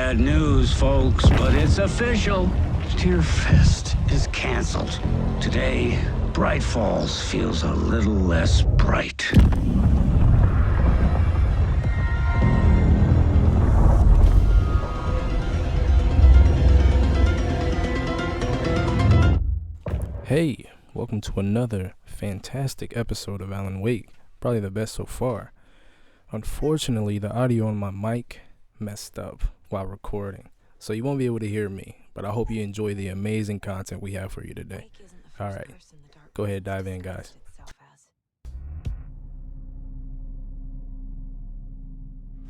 bad news, folks, but it's official. Tear Fest is canceled. Today, Bright Falls feels a little less bright. Hey, welcome to another fantastic episode of Alan Wake, probably the best so far. Unfortunately, the audio on my mic messed up while recording, so you won't be able to hear me, but I hope you enjoy the amazing content we have for you today. Alright, go ahead, dive in, guys.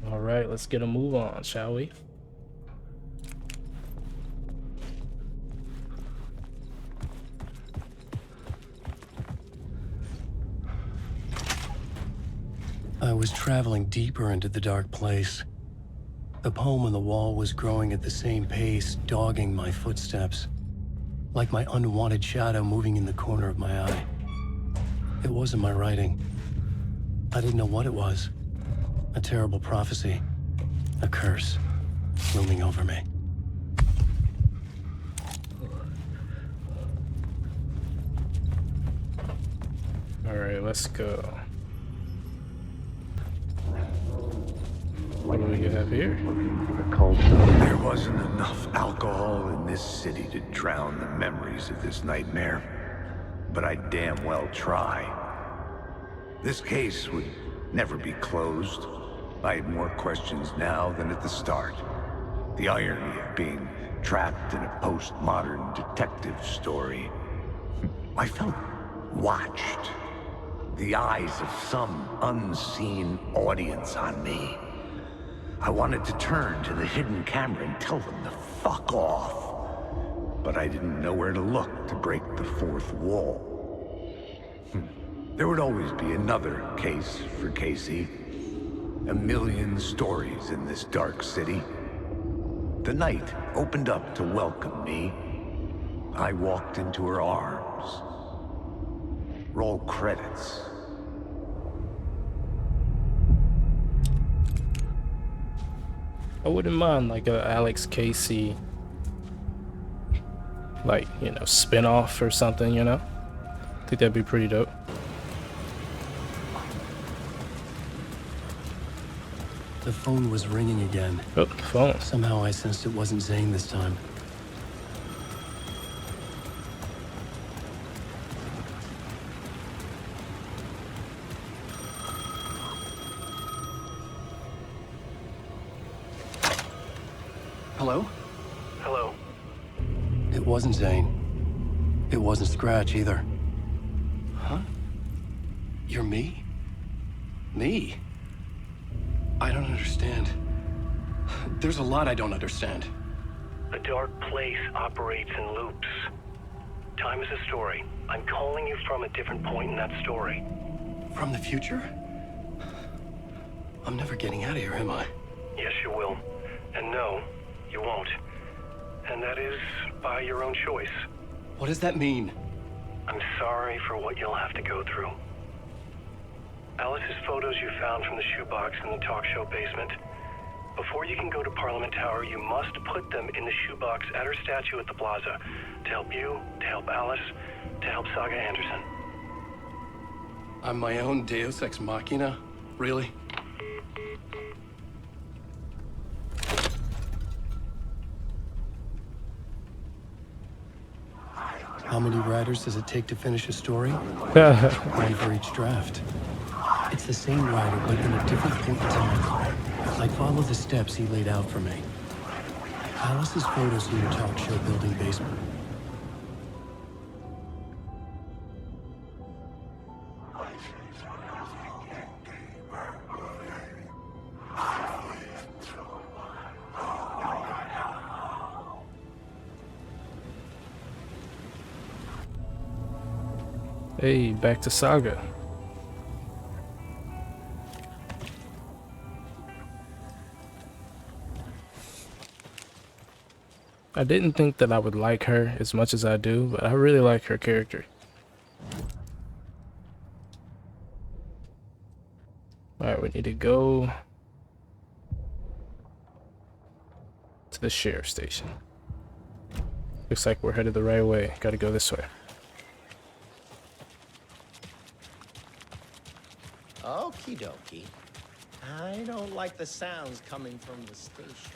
Alright, let's get a move on, shall we? I was traveling deeper into the dark place. The poem on the wall was growing at the same pace, dogging my footsteps, like my unwanted shadow moving in the corner of my eye. It wasn't my writing. I didn't know what it was. A terrible prophecy, a curse, looming over me. Alright, let's go. What do we have here? There wasn't enough alcohol in this city to drown the memories of this nightmare, but I damn well try. This case would never be closed. I have more questions now than at the start. The irony of being trapped in a postmodern detective story. I felt watched. The eyes of some unseen audience on me. I wanted to turn to the hidden camera and tell them to fuck off. But I didn't know where to look to break the fourth wall. There would always be another case for Casey. A million stories in this dark city. The night opened up to welcome me. I walked into her arms. Roll credits. I wouldn't mind like a Alex Casey, like, you know, spin-off or something, you know? I think that'd be pretty dope. The phone was ringing again. Oh, the phone. Somehow I sensed it wasn't Zane this time. Hello? Hello. It wasn't Zane. It wasn't Scratch either. Huh? You're me? Me? I don't understand. There's a lot I don't understand. The dark place operates in loops. Time is a story. I'm calling you from a different point in that story. From the future? I'm never getting out of here, am I? Yes, you will. And no, you won't. And that is by your own choice. What does that mean? I'm sorry for what you'll have to go through. Alice's photos you found from the shoebox in the talk show basement. Before you can go to Parliament Tower, you must put them in the shoebox at her statue at the plaza. To help you, to help Alice, to help Saga Anderson. I'm my own Deus Ex Machina? Really? How many writers does it take to finish a story? One for each draft. It's the same writer, but in a different point in time. I follow the steps he laid out for me. Alice's photos in your talk show building basement. Hey, back to Saga. I didn't think that I would like her as much as I do, but I really like her character. Alright, we need to go. to the sheriff's station. Looks like we're headed the right way. Gotta go this way. Okie dokie. I don't like the sounds coming from the station.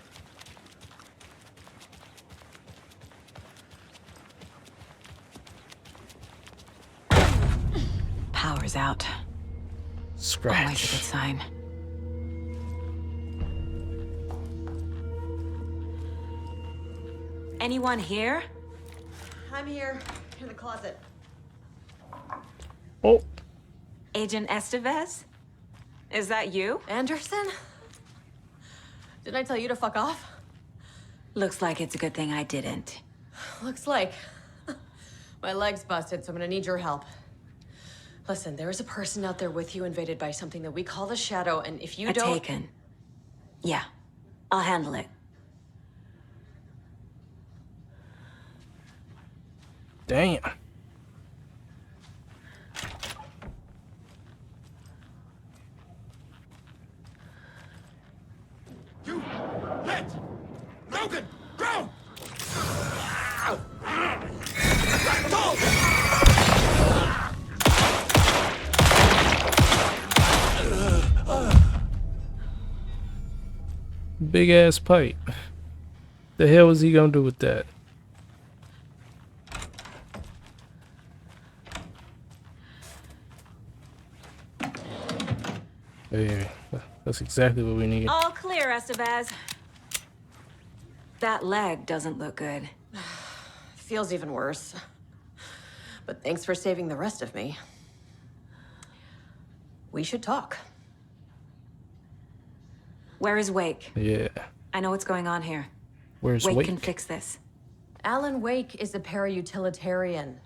Power's out. Scratch. Always a good sign. Anyone here? I'm here, in the closet. Oh, Agent Estevez? Is that you? Anderson? Didn't I tell you to fuck off? Looks like it's a good thing I didn't. Looks like. My leg's busted, so I'm gonna need your help. Listen, there is a person out there with you invaded by something that we call the Shadow, and if you don't... Taken. Yeah, I'll handle it. damn. You let Logan go! Big ass pipe. The hell was he gonna do with that? Hey, that's exactly what we need. All clear, Estevez. That leg doesn't look good. Feels even worse. But thanks for saving the rest of me. We should talk. Where is Wake? Yeah. I know what's going on here. Where's Wake Wake? can fix this. Alan Wake is a para-utilitarian.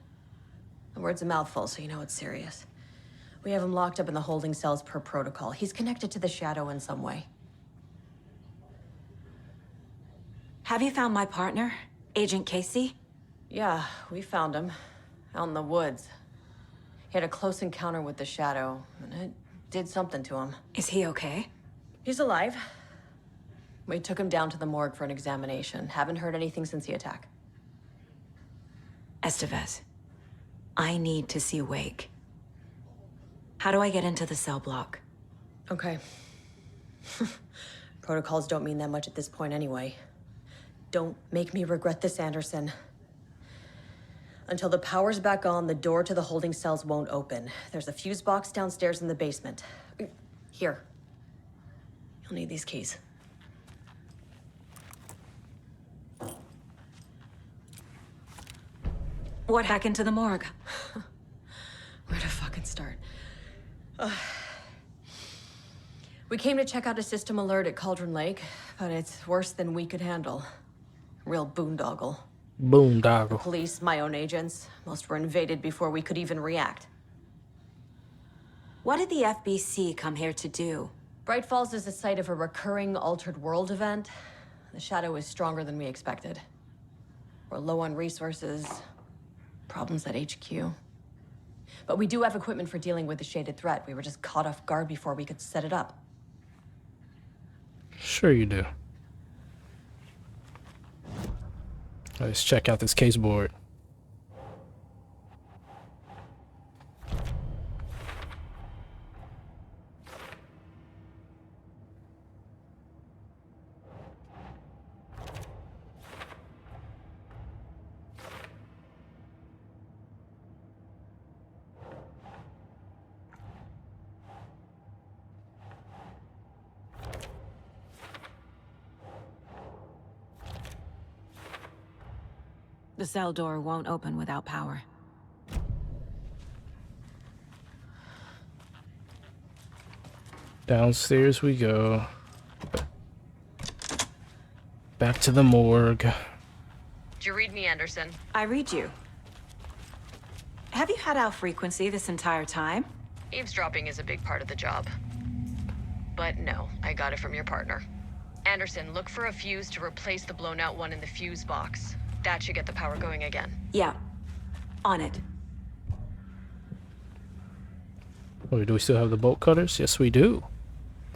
The word's a mouthful, so you know it's serious. We have him locked up in the holding cells per protocol. He's connected to the Shadow in some way. Have you found my partner, Agent Casey? Yeah, we found him. Out in the woods. He had a close encounter with the Shadow, and it did something to him. Is he okay? He's alive. We took him down to the morgue for an examination. Haven't heard anything since the attack. Estevez, I need to see Wake. How do I get into the cell block? Okay. Protocols don't mean that much at this point anyway. Don't make me regret this, Anderson. Until the power's back on, the door to the holding cells won't open. There's a fuse box downstairs in the basement. Here. You'll need these keys. What happened to the morgue? Where to fucking start? We came to check out a system alert at Cauldron Lake, but it's worse than we could handle. Real boondoggle. Boondoggle. Police, my own agents, most were invaded before we could even react. What did the FBC come here to do? Bright Falls is the site of a recurring altered world event. The Shadow is stronger than we expected. We're low on resources, problems at HQ. But we do have equipment for dealing with the shaded threat. We were just caught off guard before we could set it up. Sure you do. Let's check out this case board. The cell door won't open without power. Downstairs we go. Back to the morgue. Did you read me, Anderson? I read you. Have you had our frequency this entire time? Eavesdropping is a big part of the job. But no, I got it from your partner. Anderson, look for a fuse to replace the blown out one in the fuse box. That should get the power going again. Yeah. On it. Oh, do we still have the bolt cutters? Yes, we do.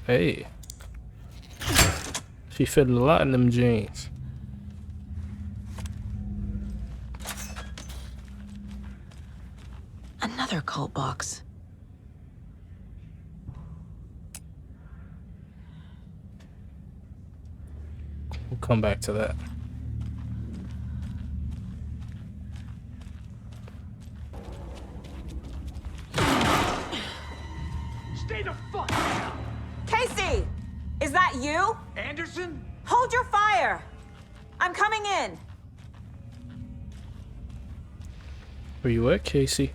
Hey. She fit a lot in them jeans. their cult box. We'll come back to that. Stay the fuck down! Casey! Is that you? Anderson? Hold your fire! I'm coming in! Where you at, Casey?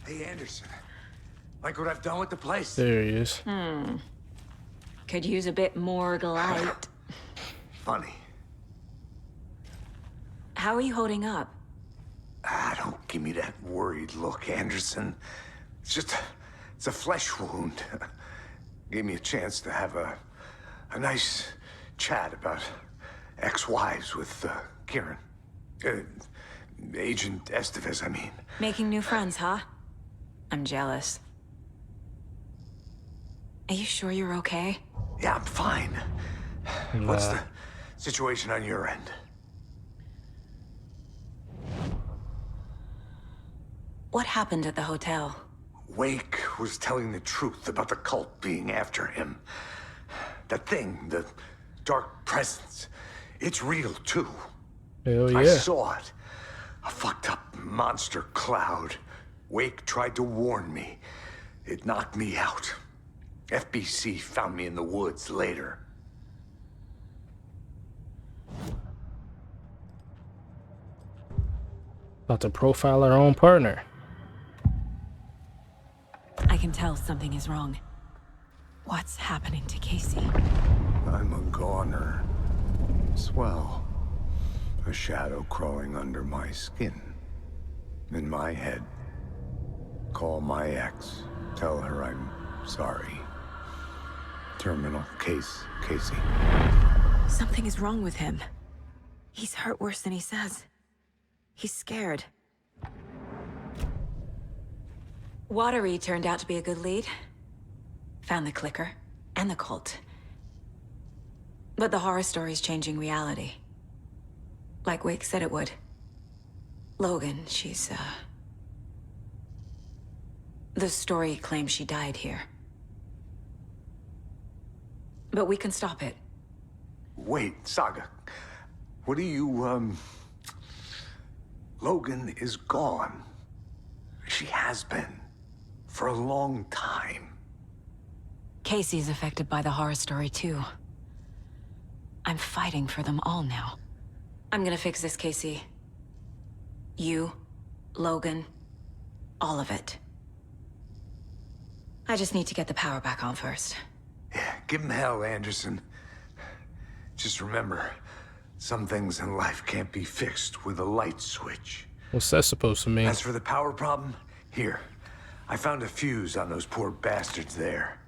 Hey, Anderson. Like what I've done with the place? There he is. Could use a bit more light. Funny. How are you holding up? Don't give me that worried look, Anderson. It's a flesh wound. Gave me a chance to have a nice chat about ex-wives with Kieran. Agent Estevez, I mean. Making new friends, huh? I'm jealous. Are you sure you're okay? Yeah, I'm fine. What's the situation on your end? What happened at the hotel? Wake was telling the truth about the cult being after him. That thing, the dark presence, it's real too. Hell yeah. I saw it. A fucked up monster cloud. Wake tried to warn me. It knocked me out. FBC found me in the woods later. About to profile our own partner. I can tell something is wrong. What's happening to Casey? I'm a goner. Swell. A shadow crawling under my skin. In my head. Call my ex. Tell her I'm sorry. Terminal case, Casey. Something is wrong with him. He's hurt worse than he says. He's scared. Watery turned out to be a good lead. Found the clicker and the cult. But the horror story's changing reality. Like Wake said it would. Logan, she's, the story claims she died here. But we can stop it. Wait, Saga. What do you, Logan is gone. She has been. For a long time. Casey's affected by the horror story, too. I'm fighting for them all now. I'm gonna fix this, Casey. You, Logan, all of it. I just need to get the power back on first. Yeah, give him hell, Anderson. Just remember, some things in life can't be fixed with a light switch. What's that supposed to mean? As for the power problem, here. I found a fuse on those poor bastards there.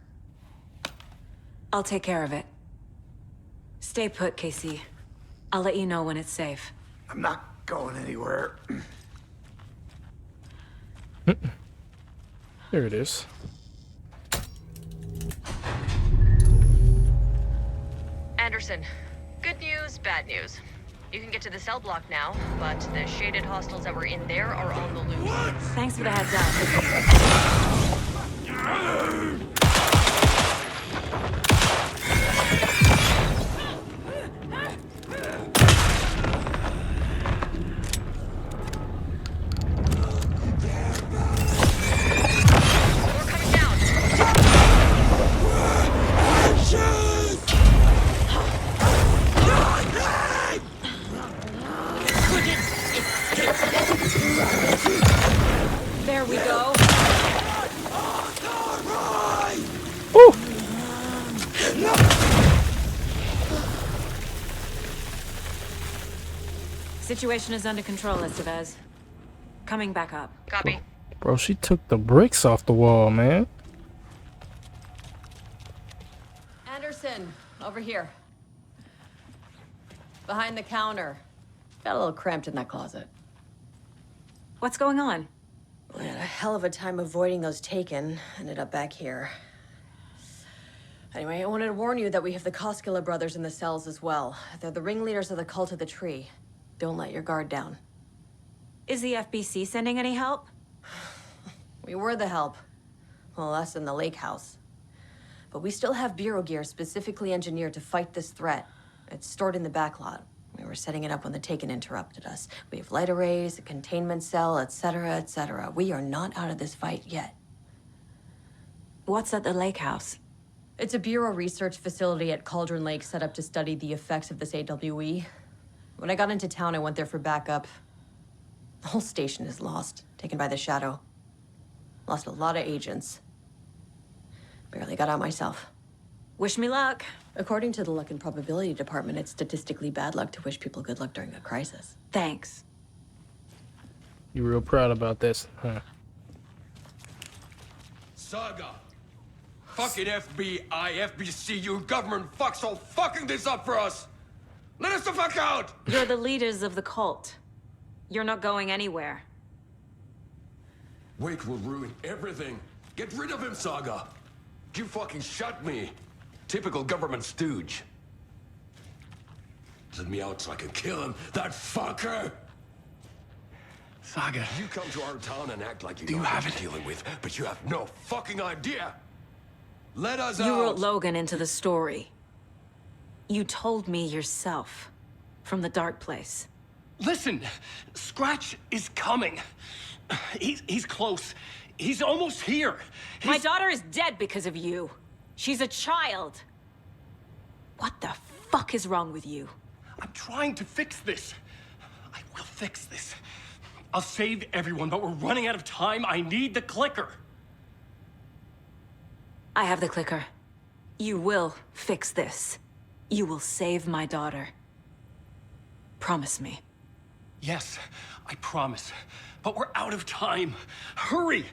I'll take care of it. Stay put, Casey. I'll let you know when it's safe. I'm not going anywhere. There it is. Anderson, good news, bad news. You can get to the cell block now, but the shaded hostiles that were in there are on the loose. Thanks for the heads up. We're coming down. There we go. Ooh. Situation is under control, Estevez. Coming back up. Copy. Bro, she took the bricks off the wall, man. Anderson, over here. Behind the counter. Got a little cramped in that closet. What's going on? We had a hell of a time avoiding those taken. Ended up back here. Anyway, I wanted to warn you that we have the Koskela brothers in the cells as well. They're the ringleaders of the cult of the tree. Don't let your guard down. Is the FBC sending any help? We were the help. Well, us in the lake house. But we still have bureau gear specifically engineered to fight this threat. It's stored in the backlot. We were setting it up when the Taken interrupted us. We have light arrays, a containment cell, etc., etc. We are not out of this fight yet. What's at the lake house? It's a bureau research facility at Cauldron Lake set up to study the effects of this AWE. When I got into town, I went there for backup. The whole station is lost, taken by the Shadow. Lost a lot of agents. Barely got out myself. Wish me luck. According to the luck and probability department, it's statistically bad luck to wish people good luck during a crisis. Thanks. You real proud about this, huh? Saga! Fucking FBI, FBC, you government fucks all fucking this up for us! Let us the fuck out! You're the leaders of the cult. You're not going anywhere. Wake will ruin everything. Get rid of him, Saga! You fucking shot me. Typical government stooge. Let me out so I can kill him, that fucker! Saga, You come to our town and act like you Do know you what have you're it? dealing with, but you have no fucking idea! Let us out! You wrote Logan into the story. You told me yourself. From the dark place. Listen, Scratch is coming. He's close. He's almost here. My daughter is dead because of you. She's a child. What the fuck is wrong with you? I'm trying to fix this. I will fix this. I'll save everyone, but we're running out of time. I need the clicker. I have the clicker. You will fix this. You will save my daughter. Promise me. Yes, I promise. But we're out of time. Hurry!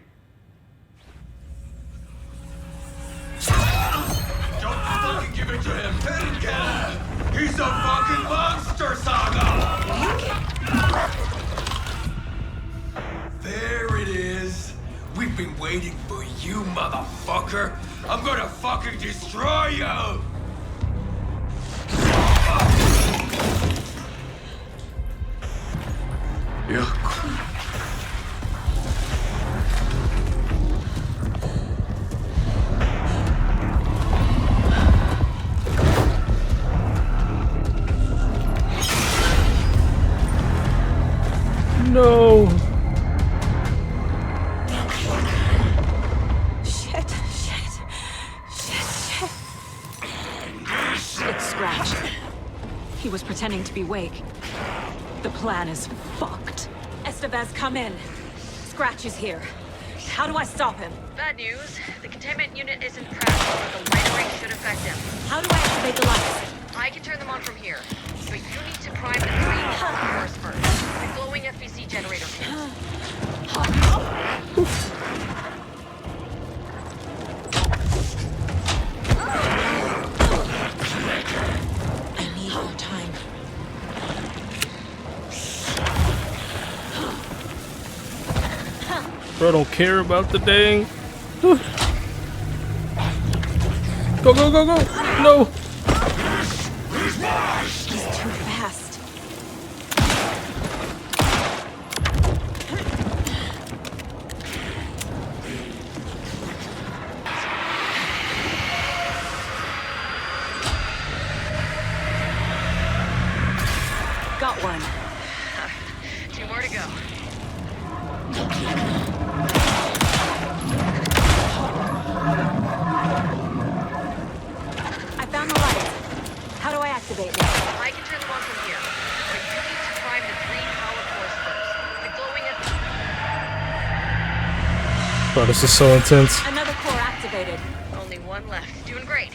Don't fucking give it to him! Didn't get him! He's a fucking monster, Saga! There it is! We've been waiting for you, motherfucker! I'm gonna fucking destroy you! Yeah. No. Shit. It's Scratch. He was pretending to be Wake. The plan is fucked. Estevez, come in. Scratch is here. How do I stop him? Bad news. The containment unit isn't prepped, but the light array should affect him. How do I activate the lights? I can turn them on from here. But you need to prime the 3 power cores first. The glowing FBC generator fields. I need more time. Bro, don't care about the dang. Go, go, go, go! No! He's too fast. Got one. 2 more to go. I found the lights. How do I activate them? I can turn them on from here. But you need to prime the 3 power cores first. The glowing FBC... Bro, this is so intense. Another core activated. Only 1 left. Doing great.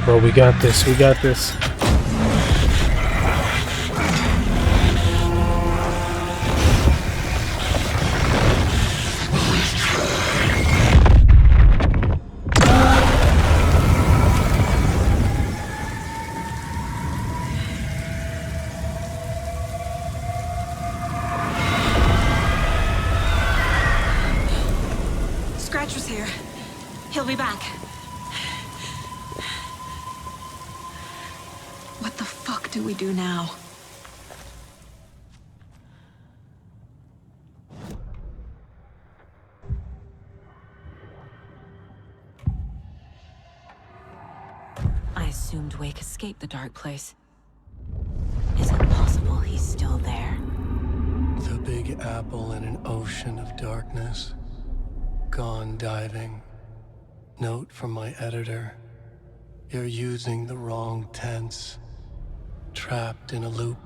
Bro, we got this. We got this. What the fuck do we do now? I assumed Wake escaped the dark place. Is it possible he's still there? The Big Apple in an ocean of darkness. Gone diving. Note from my editor. You're using the wrong tense. Trapped in a loop.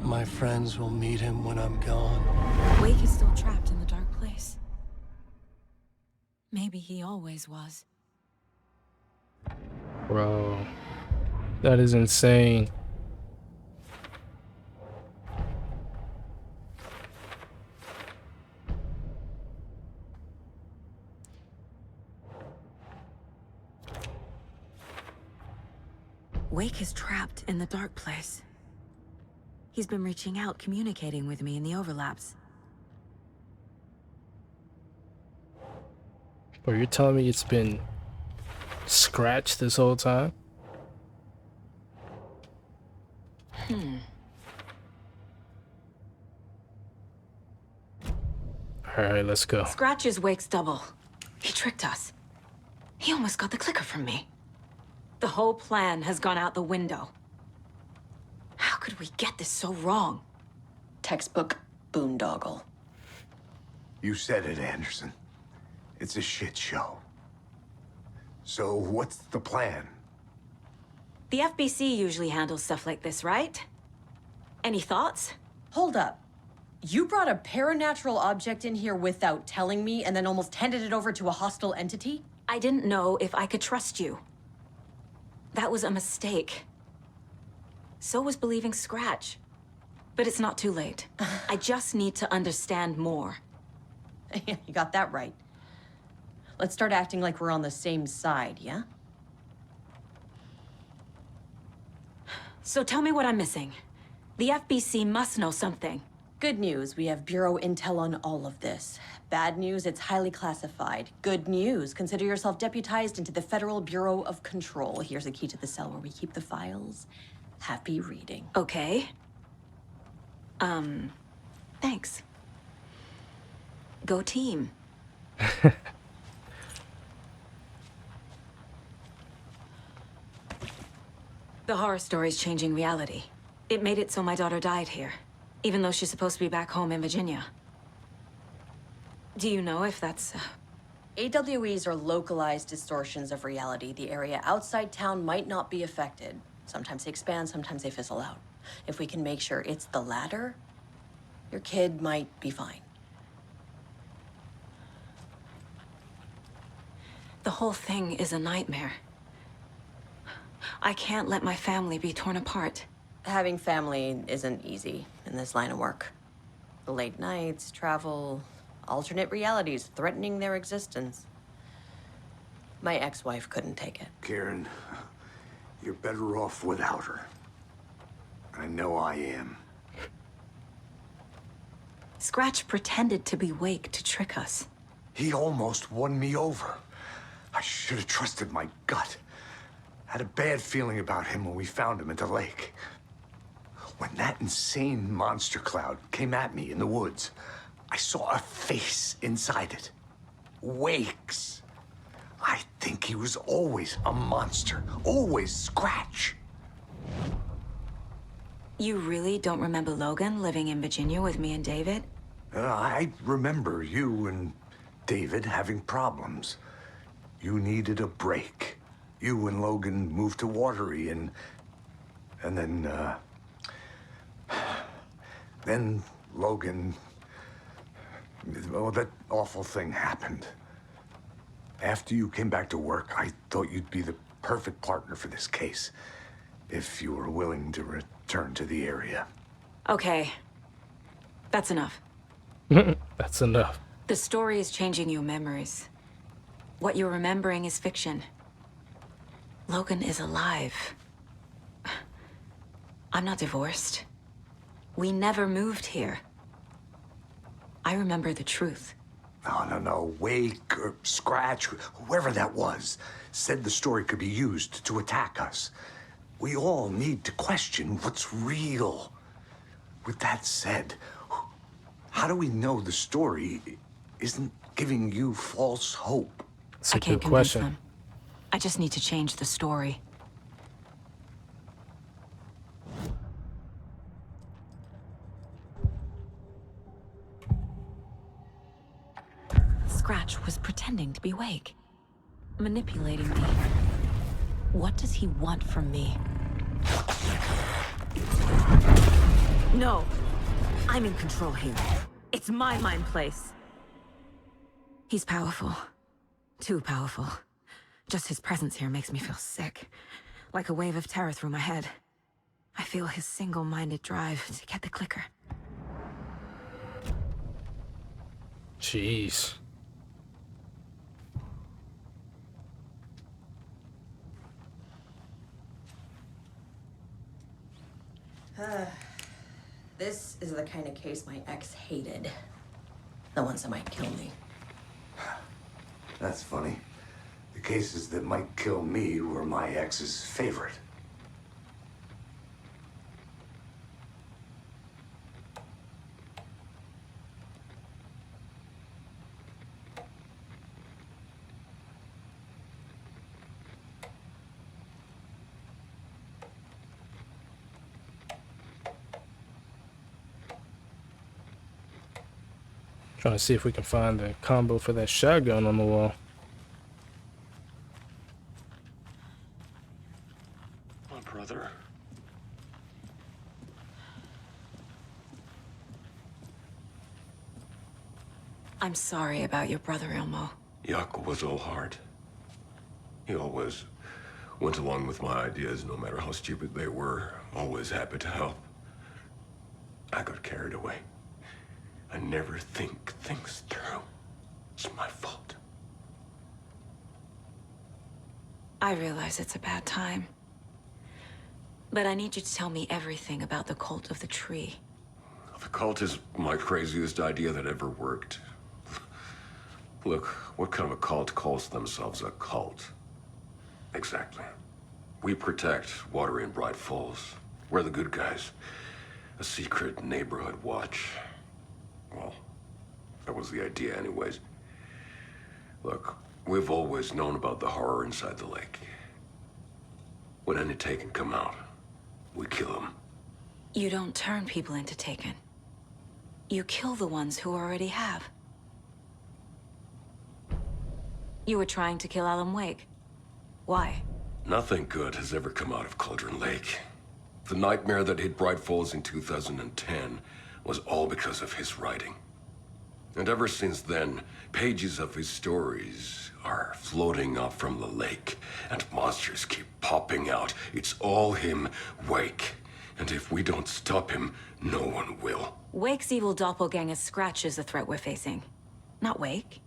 My friends will meet him when I'm gone. Wake is still trapped in the dark place. Maybe he always was. Bro, that is insane. Wake is trapped in the dark place. He's been reaching out, communicating with me in the overlaps. Bro, you're telling me it's been scratched this whole time? Alright, let's go. Scratch is Wake's double. He tricked us. He almost got the clicker from me. The whole plan has gone out the window. How could we get this so wrong? Textbook boondoggle. You said it, Anderson. It's a shit show. So what's the plan? The FBC usually handles stuff like this, right? Any thoughts? Hold up. You brought a paranatural object in here without telling me and then almost handed it over to a hostile entity? I didn't know if I could trust you. That was a mistake. So was believing Scratch. But it's not too late. I just need to understand more. You got that right. Let's start acting like we're on the same side, yeah? So tell me what I'm missing. The FBC must know something. Good news, we have Bureau intel on all of this. Bad news, it's highly classified. Good news, consider yourself deputized into the Federal Bureau of Control. Here's a key to the cell where we keep the files. Happy reading. Okay. Thanks. Go team. The horror story's changing reality. It made it so my daughter died here, even though she's supposed to be back home in Virginia. Do you know if that's... AWEs are localized distortions of reality. The area outside town might not be affected. Sometimes they expand, sometimes they fizzle out. If we can make sure it's the latter, your kid might be fine. The whole thing is a nightmare. I can't let my family be torn apart. Having family isn't easy in this line of work. The late nights, travel, alternate realities threatening their existence. My ex-wife couldn't take it. Karen, you're better off without her. I know I am. Scratch pretended to be Wake to trick us. He almost won me over. I should have trusted my gut. Had a bad feeling about him when we found him at the lake. When that insane monster cloud came at me in the woods, I saw a face inside it. Wake's. I think he was always a monster. Always Scratch. You really don't remember Logan living in Virginia with me and David? I remember you and David having problems. You needed a break. You and Logan moved to Watery and then Logan, well, that awful thing happened. After you came back to work, I thought you'd be the perfect partner for this case, if you were willing to return to the area. Okay. That's enough. That's enough. The story is changing your memories. What you're remembering is fiction. Logan is alive. I'm not divorced. We never moved here. I remember the truth. No. Wake or Scratch, whoever that was, said the story could be used to attack us. We all need to question what's real. With that said, how do we know the story isn't giving you false hope? It's I a can't good convince question. them. I just need to change the story. Scratch was pretending to be Wake, manipulating me. What does he want from me? No! I'm in control here. It's my mind place. He's powerful. Too powerful. Just his presence here makes me feel sick. Like a wave of terror through my head. I feel his single-minded drive to get the clicker. Jeez. This is the kind of case my ex hated. The ones that might kill me. That's funny. The cases that might kill me were my ex's favorite. Trying to see if we can find the combo for that shotgun on the wall. My brother. I'm sorry about your brother, Ilmo. Yaakov was all heart. He always went along with my ideas, no matter how stupid they were. Always happy to help. I got carried away. I never think things through. It's my fault. I realize it's a bad time. But I need you to tell me everything about the cult of the tree. The cult is my craziest idea that ever worked. Look, what kind of a cult calls themselves a cult? Exactly. We protect Water in Bright Falls. We're the good guys. A secret neighborhood watch. Well, that was the idea anyways. Look, we've always known about the horror inside the lake. When any Taken come out, we kill them. You don't turn people into Taken. You kill the ones who already have. You were trying to kill Alan Wake. Why? Nothing good has ever come out of Cauldron Lake. The nightmare that hit Bright Falls in 2010 was all because of his writing. And ever since then, pages of his stories are floating up from the lake, and monsters keep popping out. It's all him, Wake. And if we don't stop him, no one will. Wake's evil doppelganger Scratch is the threat we're facing, not Wake.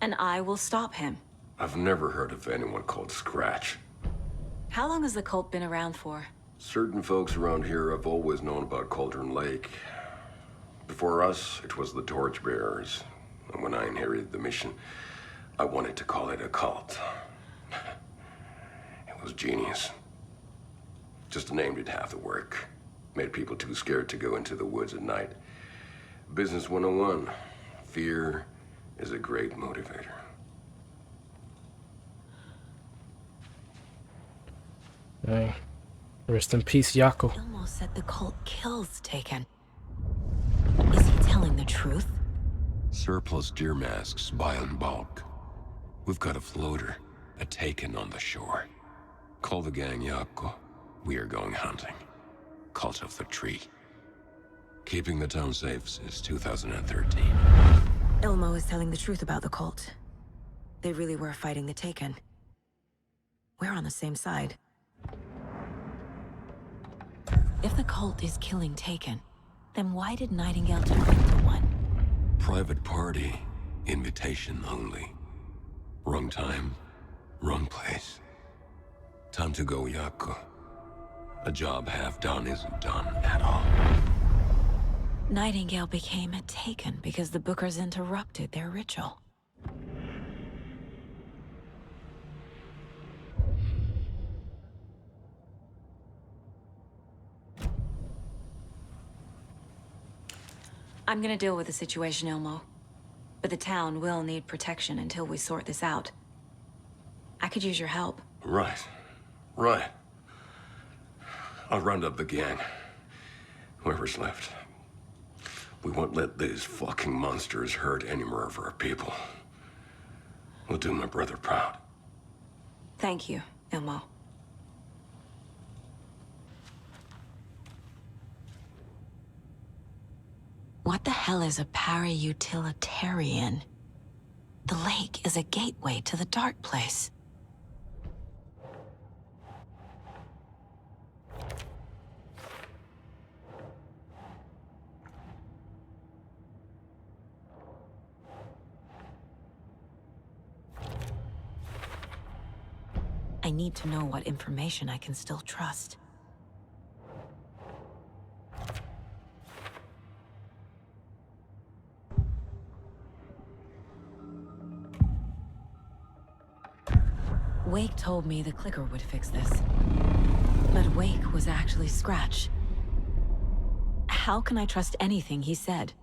And I will stop him. I've never heard of anyone called Scratch. How long has the cult been around for? Certain folks around here have always known about Cauldron Lake. Before us, it was the Torchbearers. And when I inherited the mission, I wanted to call it a cult. It was genius. Just a name did half the work. Made people too scared to go into the woods at night. Business 101. Fear is a great motivator. Dang. Rest in peace, Yako. Ilmo said the cult kills Taken. Is he telling the truth? Surplus deer masks buy in bulk. We've got a floater, a Taken on the shore. Call the gang Yako. We are going hunting. Cult of the Tree. Keeping the town safe since 2013. Ilmo is telling the truth about the cult. They really were fighting the Taken. We're on the same side. If the cult is killing Taken, then why did Nightingale turn into one? Private party. Invitation only. Wrong time. Wrong place. Time to go, Yako. A job half done isn't done at all. Nightingale became a Taken because the Bookers interrupted their ritual. I'm gonna deal with the situation, Ilmo. But the town will need protection until we sort this out. I could use your help. Right. Right. I'll round up the gang. Whoever's left. We won't let these fucking monsters hurt any more of our people. We'll do my brother proud. Thank you, Ilmo. What the hell is a para-utilitarian? The lake is a gateway to the dark place. I need to know what information I can still trust. Wake told me the clicker would fix this. But Wake was actually Scratch. How can I trust anything he said?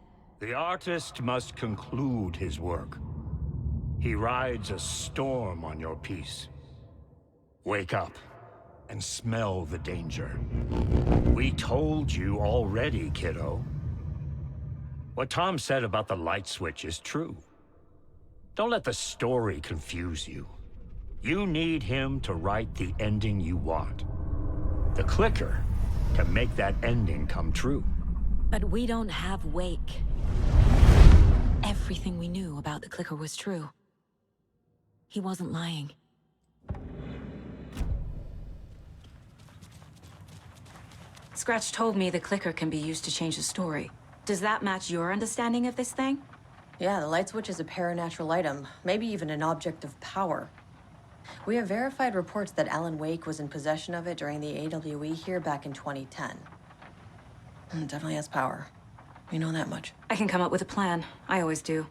The artist must conclude his work. He rides a storm on your piece. Wake up and smell the danger. We told you already, kiddo. What Tom said about the light switch is true. Don't let the story confuse you. You need him to write the ending you want. The clicker can make that ending come true. But we don't have Wake. Everything we knew about the clicker was true. He wasn't lying. Scratch told me the clicker can be used to change the story. Does that match your understanding of this thing? Yeah, the light switch is a paranatural item, maybe even an object of power. We have verified reports that Alan Wake was in possession of it during the AVBE here back in 2010. It definitely has power. We know that much. I can come up with a plan. I always do.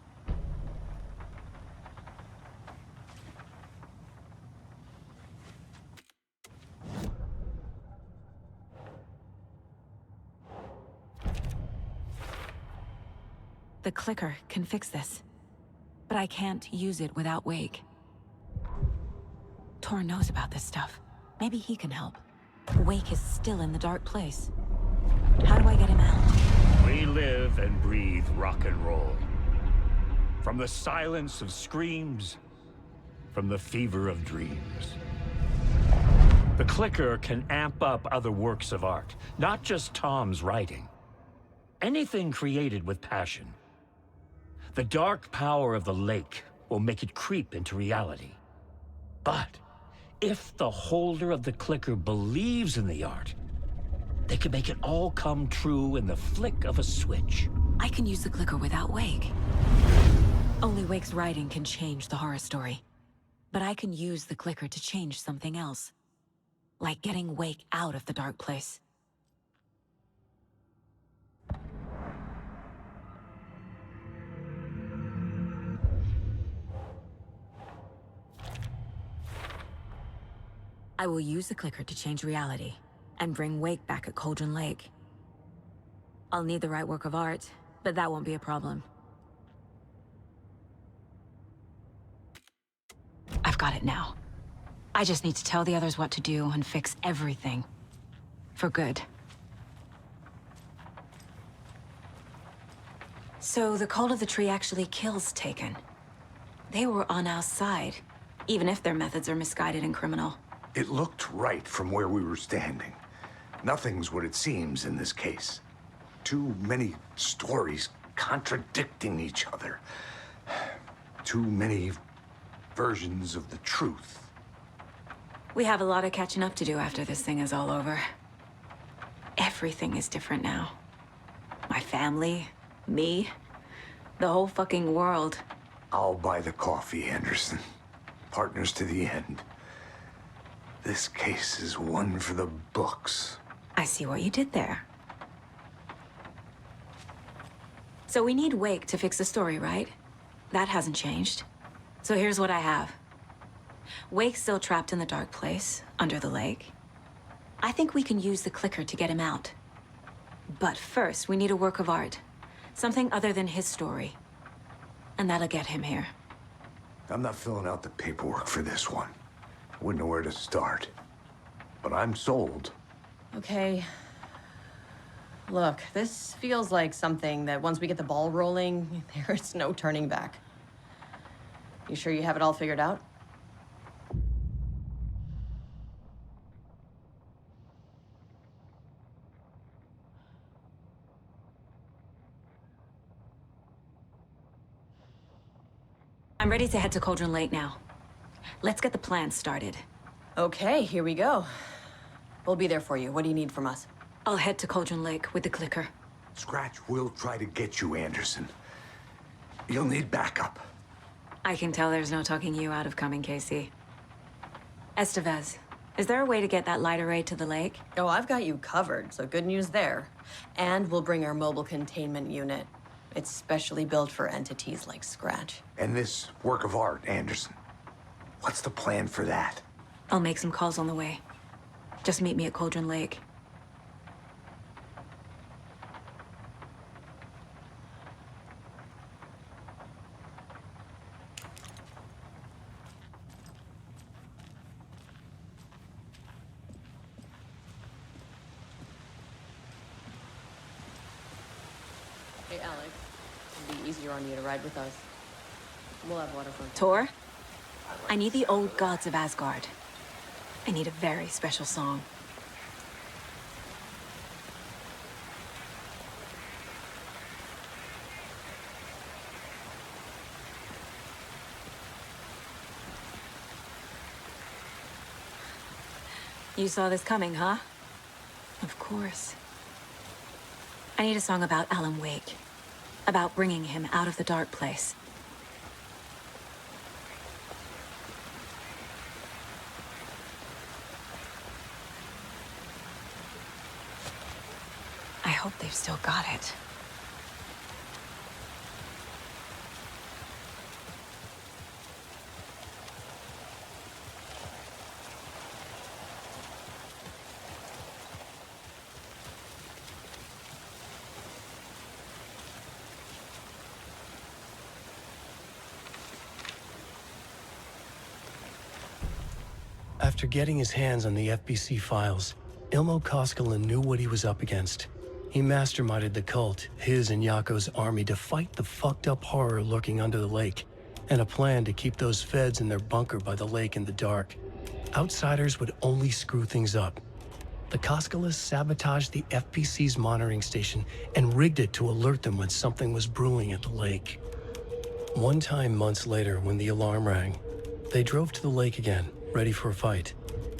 The clicker can fix this. But I can't use it without Wake. Tor knows about this stuff. Maybe he can help. Wake is still in the dark place. How do I get him out? We live and breathe rock and roll. From the silence of screams, from the fever of dreams. The clicker can amp up other works of art, not just Tom's writing. Anything created with passion. The dark power of the lake will make it creep into reality. But if the holder of the clicker believes in the art, they can make it all come true in the flick of a switch. I can use the clicker without Wake. Only Wake's writing can change the horror story. But I can use the clicker to change something else. Like getting Wake out of the dark place. I will use the clicker to change reality, and bring Wake back at Cauldron Lake. I'll need the right work of art, but that won't be a problem. I've got it now. I just need to tell the others what to do and fix everything. For good. So the Cult of the Tree actually kills Taken. They were on our side, even if their methods are misguided and criminal. It looked right from where we were standing. Nothing's what it seems in this case. Too many stories contradicting each other. Too many versions of the truth. We have a lot of catching up to do after this thing is all over. Everything is different now. My family, me, the whole fucking world. I'll buy the coffee, Anderson. Partners to the end. This case is one for the books. I see what you did there. So we need Wake to fix the story, right? That hasn't changed. So here's what I have. Wake's still trapped in the dark place, under the lake. I think we can use the clicker to get him out. But first, we need a work of art. Something other than his story. And that'll get him here. I'm not filling out the paperwork for this one. I wouldn't know where to start. But I'm sold. Okay. Look, this feels like something that once we get the ball rolling, there's no turning back. You sure you have it all figured out? I'm ready to head to Cauldron Lake now. Let's get the plan started. Okay, here we go. We'll be there for you. What do you need from us? I'll head to Cauldron Lake with the clicker. Scratch will try to get you, Anderson. You'll need backup. I can tell there's no talking you out of coming, Casey. Estevez, is there a way to get that light array to the lake? Oh, I've got you covered, so good news there. And we'll bring our mobile containment unit. It's specially built for entities like Scratch. And this work of art, Anderson. What's the plan for that? I'll make some calls on the way. Just meet me at Cauldron Lake. Hey, Alex. It'd be easier on you to ride with us. We'll have waterfront. Tor? I need the old gods of Asgard. I need a very special song. You saw this coming, huh? Of course. I need a song about Alan Wake. About bringing him out of the dark place. I hope they've still got it. After getting his hands on the FBC files, Ilmo Koskinen knew what he was up against. He masterminded the cult, his and Yako's army, to fight the fucked up horror lurking under the lake, and a plan to keep those feds in their bunker by the lake in the dark. Outsiders would only screw things up. The Koskinens sabotaged the FBC's monitoring station and rigged it to alert them when something was brewing at the lake. One time months later, when the alarm rang, they drove to the lake again, ready for a fight.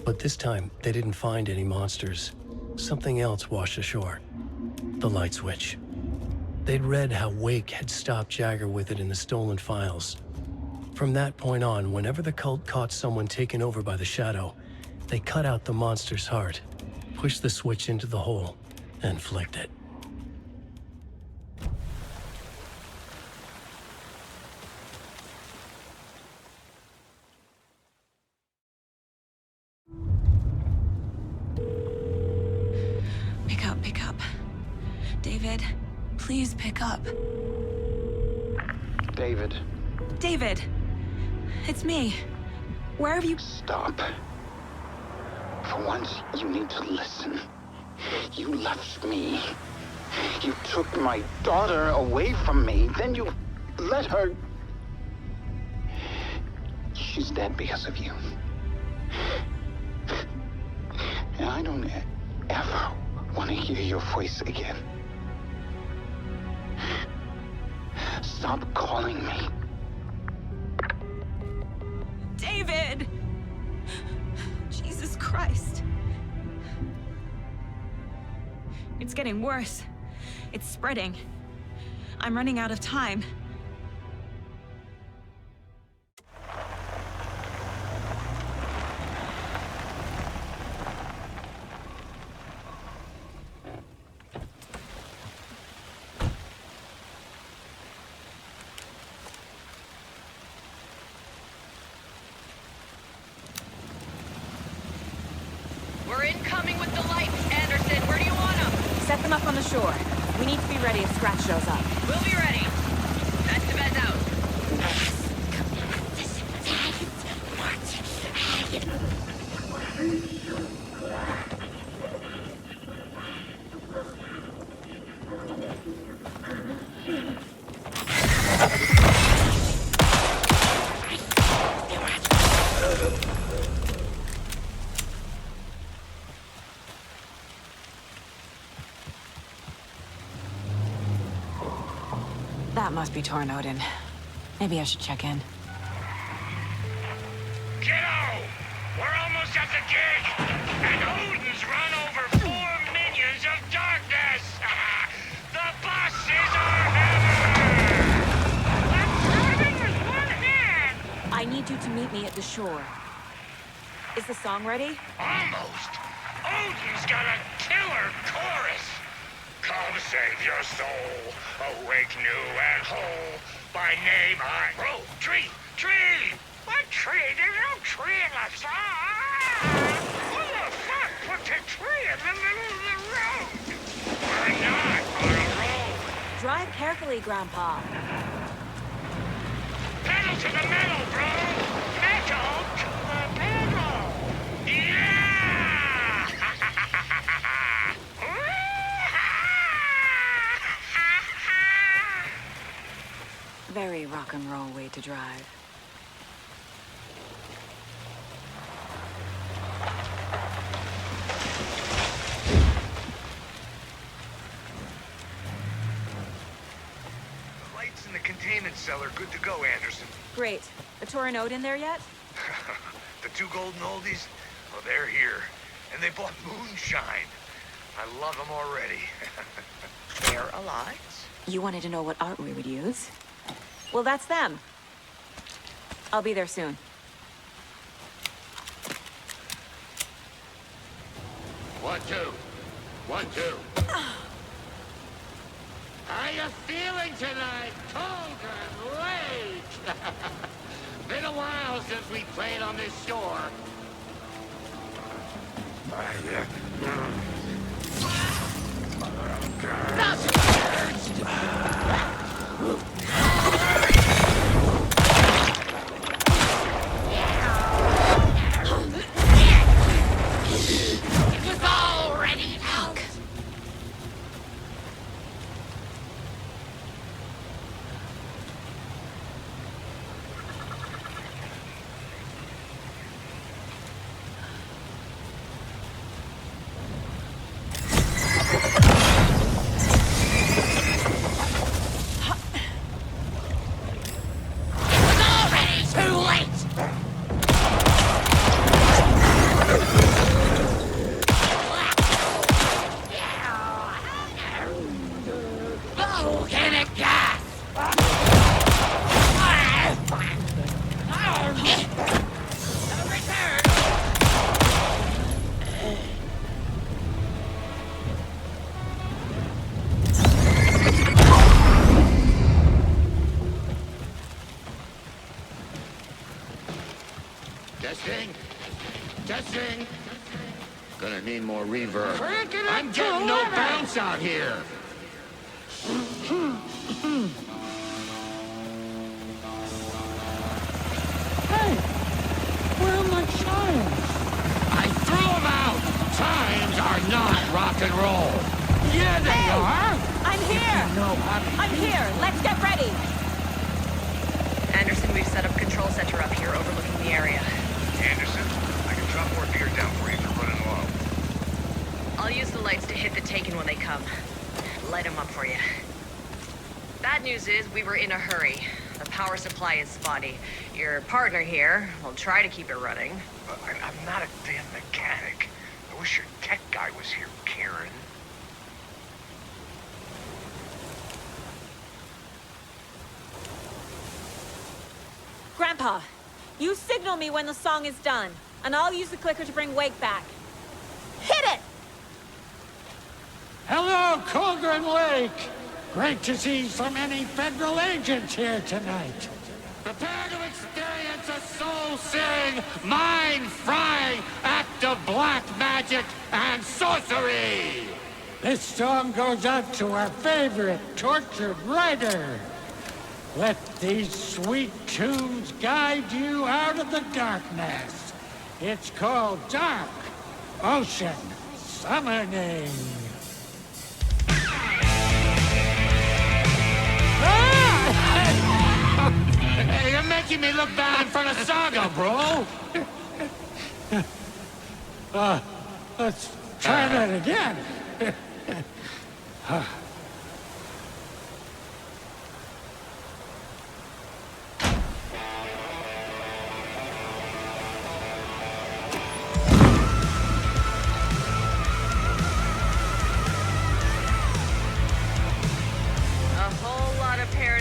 But this time, they didn't find any monsters. Something else washed ashore. The light switch. They'd read how Wake had stopped Jagger with it in the stolen files. From that point on, whenever the cult caught someone taken over by the Shadow, they cut out the monster's heart, pushed the switch into the hole, and flicked it. Pick up. David, please pick up. David. David! It's me. Where have you... Stop. For once, you need to listen. You left me. You took my daughter away from me. Then you let her... She's dead because of you. And I don't ever want to hear your voice again. Stop calling me. David! Jesus Christ. It's getting worse. It's spreading. I'm running out of time. We're incoming with the lights, Anderson. Where do you want them? Set them up on the shore. We need to be ready if Scratch shows up. We'll be ready. That's the bed out. That must be torn Odin. Maybe I should check in. Kiddo! We're almost at the gig! And Odin's run over 4 minions of darkness! The bus is our hammer! I'm driving with one hand! I need you to meet me at the shore. Is the song ready? Almost! Odin's got a killer chorus! Come save your soul, awake new and whole. By name I... Bro, tree! Tree! What tree? There's no tree in the song! Who the fuck put the tree in the middle of the road? We're not on a road! Drive carefully, Grandpa. Pedal to the metal, bro! Metal to the metal! Yeah! Very rock and roll way to drive. The lights in the containment cell are good to go, Anderson. Great. The Torin Odin there yet? The 2 golden oldies? Well, they're here. And they bought moonshine. I love them already. They're alive. You wanted to know what art we would use? Well, that's them. I'll be there soon. One, two. 1, 2. How you feeling tonight, Cold Lake? Been a while since we played on this shore. It was already out. Testing. Gonna need more reverb. I'm getting no bounce out here. Hey, where are my chimes? I threw them out. Chimes are not rock and roll. Yeah, they are. I'm here. I'm here. Let's get ready. Anderson, we've set up a control center up here overlooking the area. Anderson, I can drop more gear down for you if you're running low. I'll use the lights to hit the Taken when they come. Light them up for you. Bad news is we were in a hurry. The power supply is spotty. Your partner here will try to keep it running. I'm not a damn mechanic. I wish your tech guy was here, Karen. Grandpa, you signal me when the song is done, and I'll use the clicker to bring Wake back. Hit it! Hello, Cauldron Lake. Great to see so many federal agents here tonight. Prepare to experience a soul-searing, mind-frying act of black magic and sorcery! This song goes out to our favorite tortured writer. Let these sweet tunes guide you out of the darkness. It's called Dark Ocean Summoning. Hey, you're making me look bad in front of Saga, bro. Let's try that again.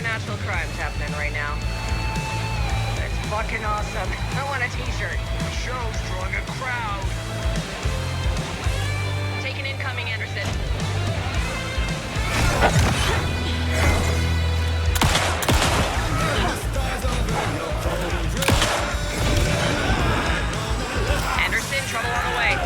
Natural crimes happening right now. It's fucking awesome. I want a t-shirt. The show's drawing a crowd. Taking incoming, Anderson. Anderson, trouble on the way.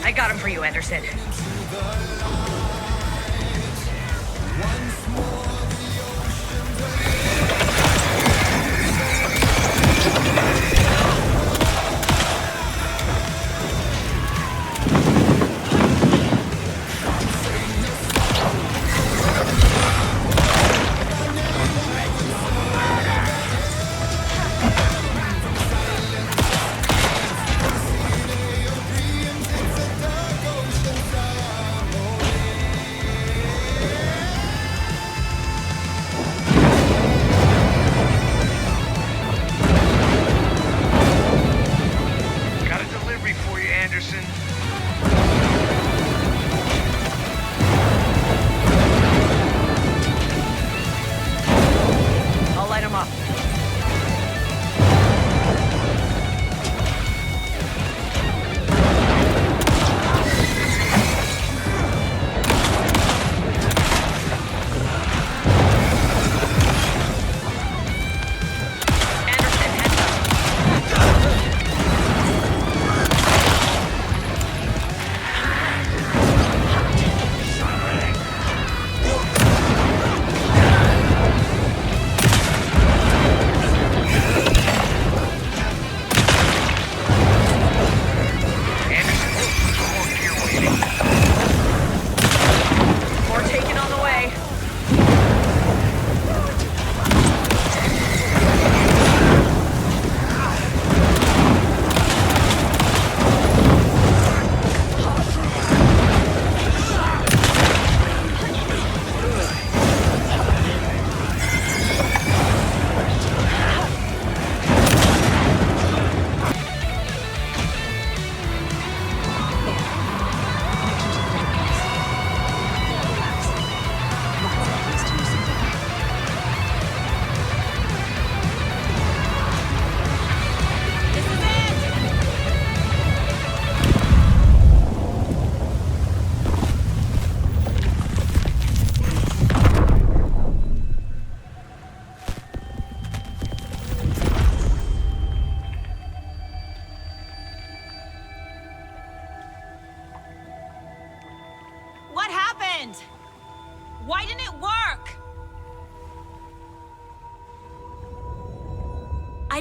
I got him for you, Anderson.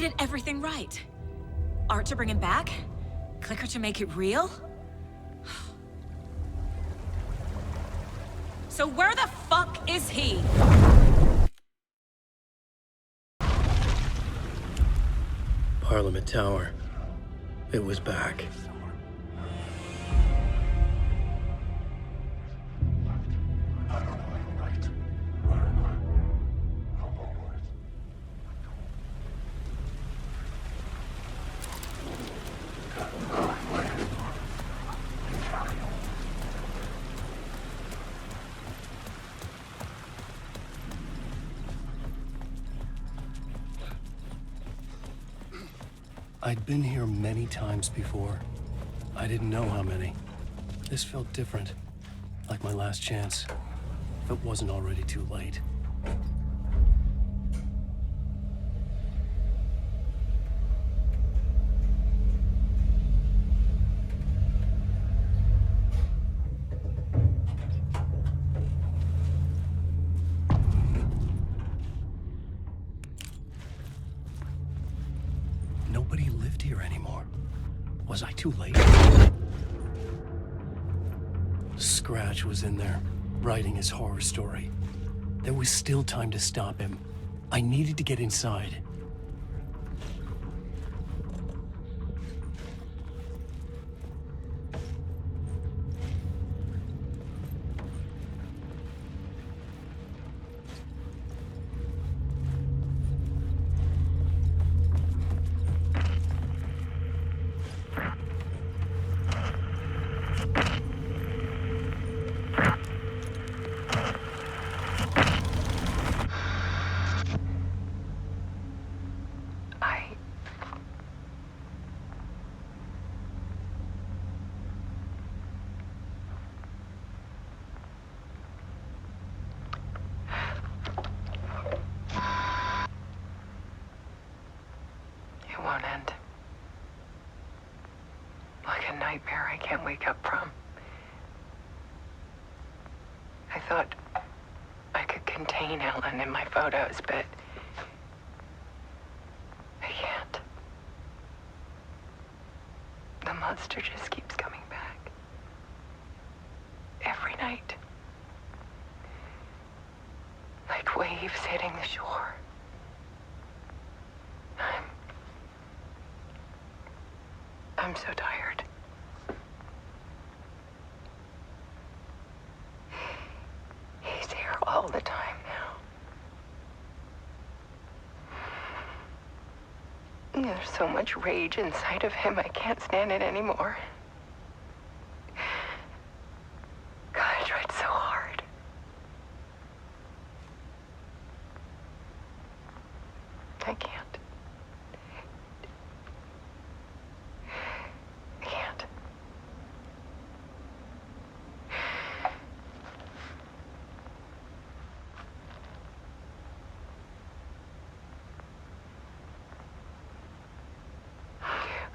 did everything right. Art to bring him back? Clicker to make it real? So where the fuck is he? Parliament Tower. It was back. I'd been here many times before. I didn't know how many. This felt different, like my last chance, if it wasn't already too late. Nobody lived here anymore. Was I too late? Scratch was in there, writing his horror story. There was still time to stop him. I needed to get inside. It won't end. Like a nightmare I can't wake up from. I thought I could contain Ellen in my photos, but I can't. The monster just keeps coming back. Every night. Like waves hitting the shore. I'm so tired. He's here all the time now. There's so much rage inside of him, I can't stand it anymore. God, I tried so hard. I can't.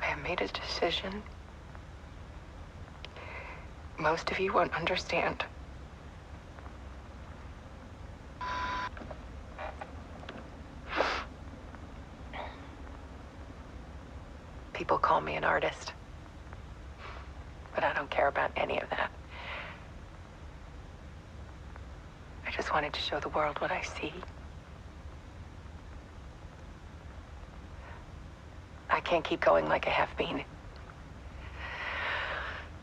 I made a decision. Most of you won't understand. People call me an artist, but I don't care about any of that. I just wanted to show the world what I see. I can't keep going like I have been.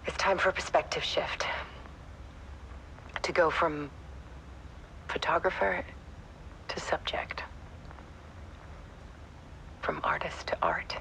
It's time for a perspective shift. To go from photographer to subject. From artist to art.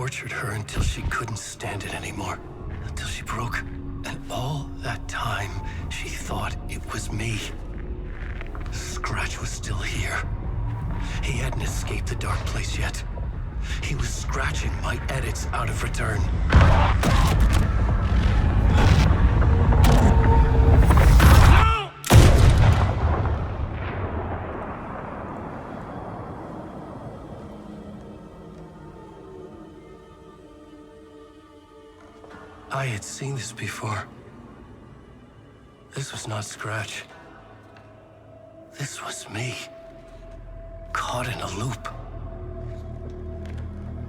tortured her until she couldn't stand it anymore. Until she broke. And all that time, she thought it was me. Scratch was still here. He hadn't escaped the dark place yet. He was scratching my edits out of return. I had seen this before. This was not Scratch. This was me. Caught in a loop.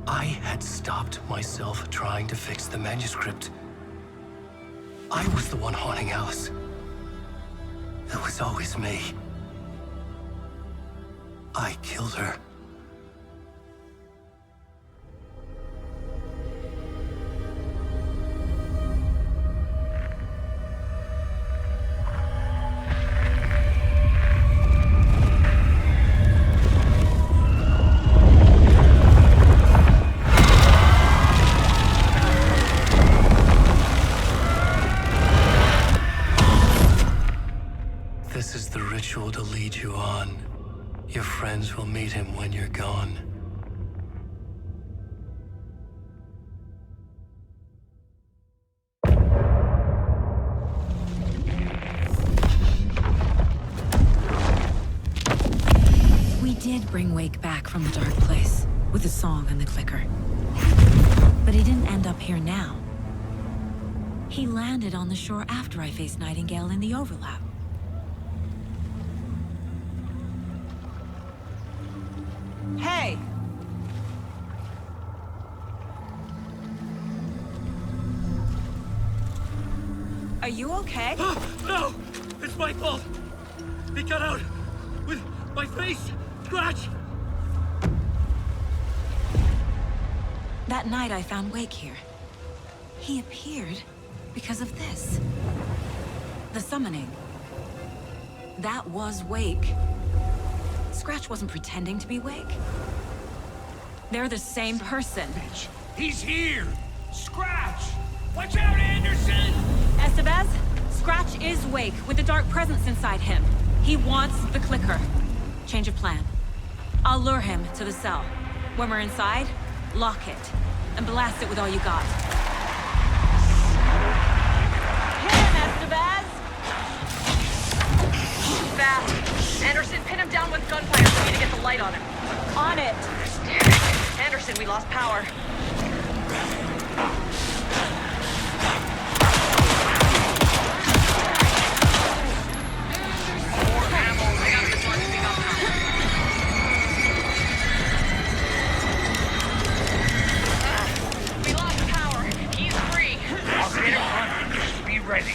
I had stopped myself trying to fix the manuscript. I was the one haunting Alice. It was always me. I killed her. This is the ritual to lead you on. Your friends will meet him when you're gone. We did bring Wake back from the dark place, with the song and the clicker. But he didn't end up here now. He landed on the shore after I faced Nightingale in the overlap. Hey! Are you okay? No! It's my fault! It got out! With my face! Scratch! That night I found Wake here. He appeared because of this. The summoning. That was Wake. Scratch wasn't pretending to be Wake. They're the same person. He's here! Scratch! Watch out, Anderson! Estevez, Scratch is Wake with the dark presence inside him. He wants the clicker. Change of plan. I'll lure him to the cell. When we're inside, lock it and blast it with all you got. Hit him, Estevez! Fast. Anderson, pin him down with gunfire for me to get the light on him. On it! Anderson, we lost power. We lost power. He's free. I'll get him running. Just be ready.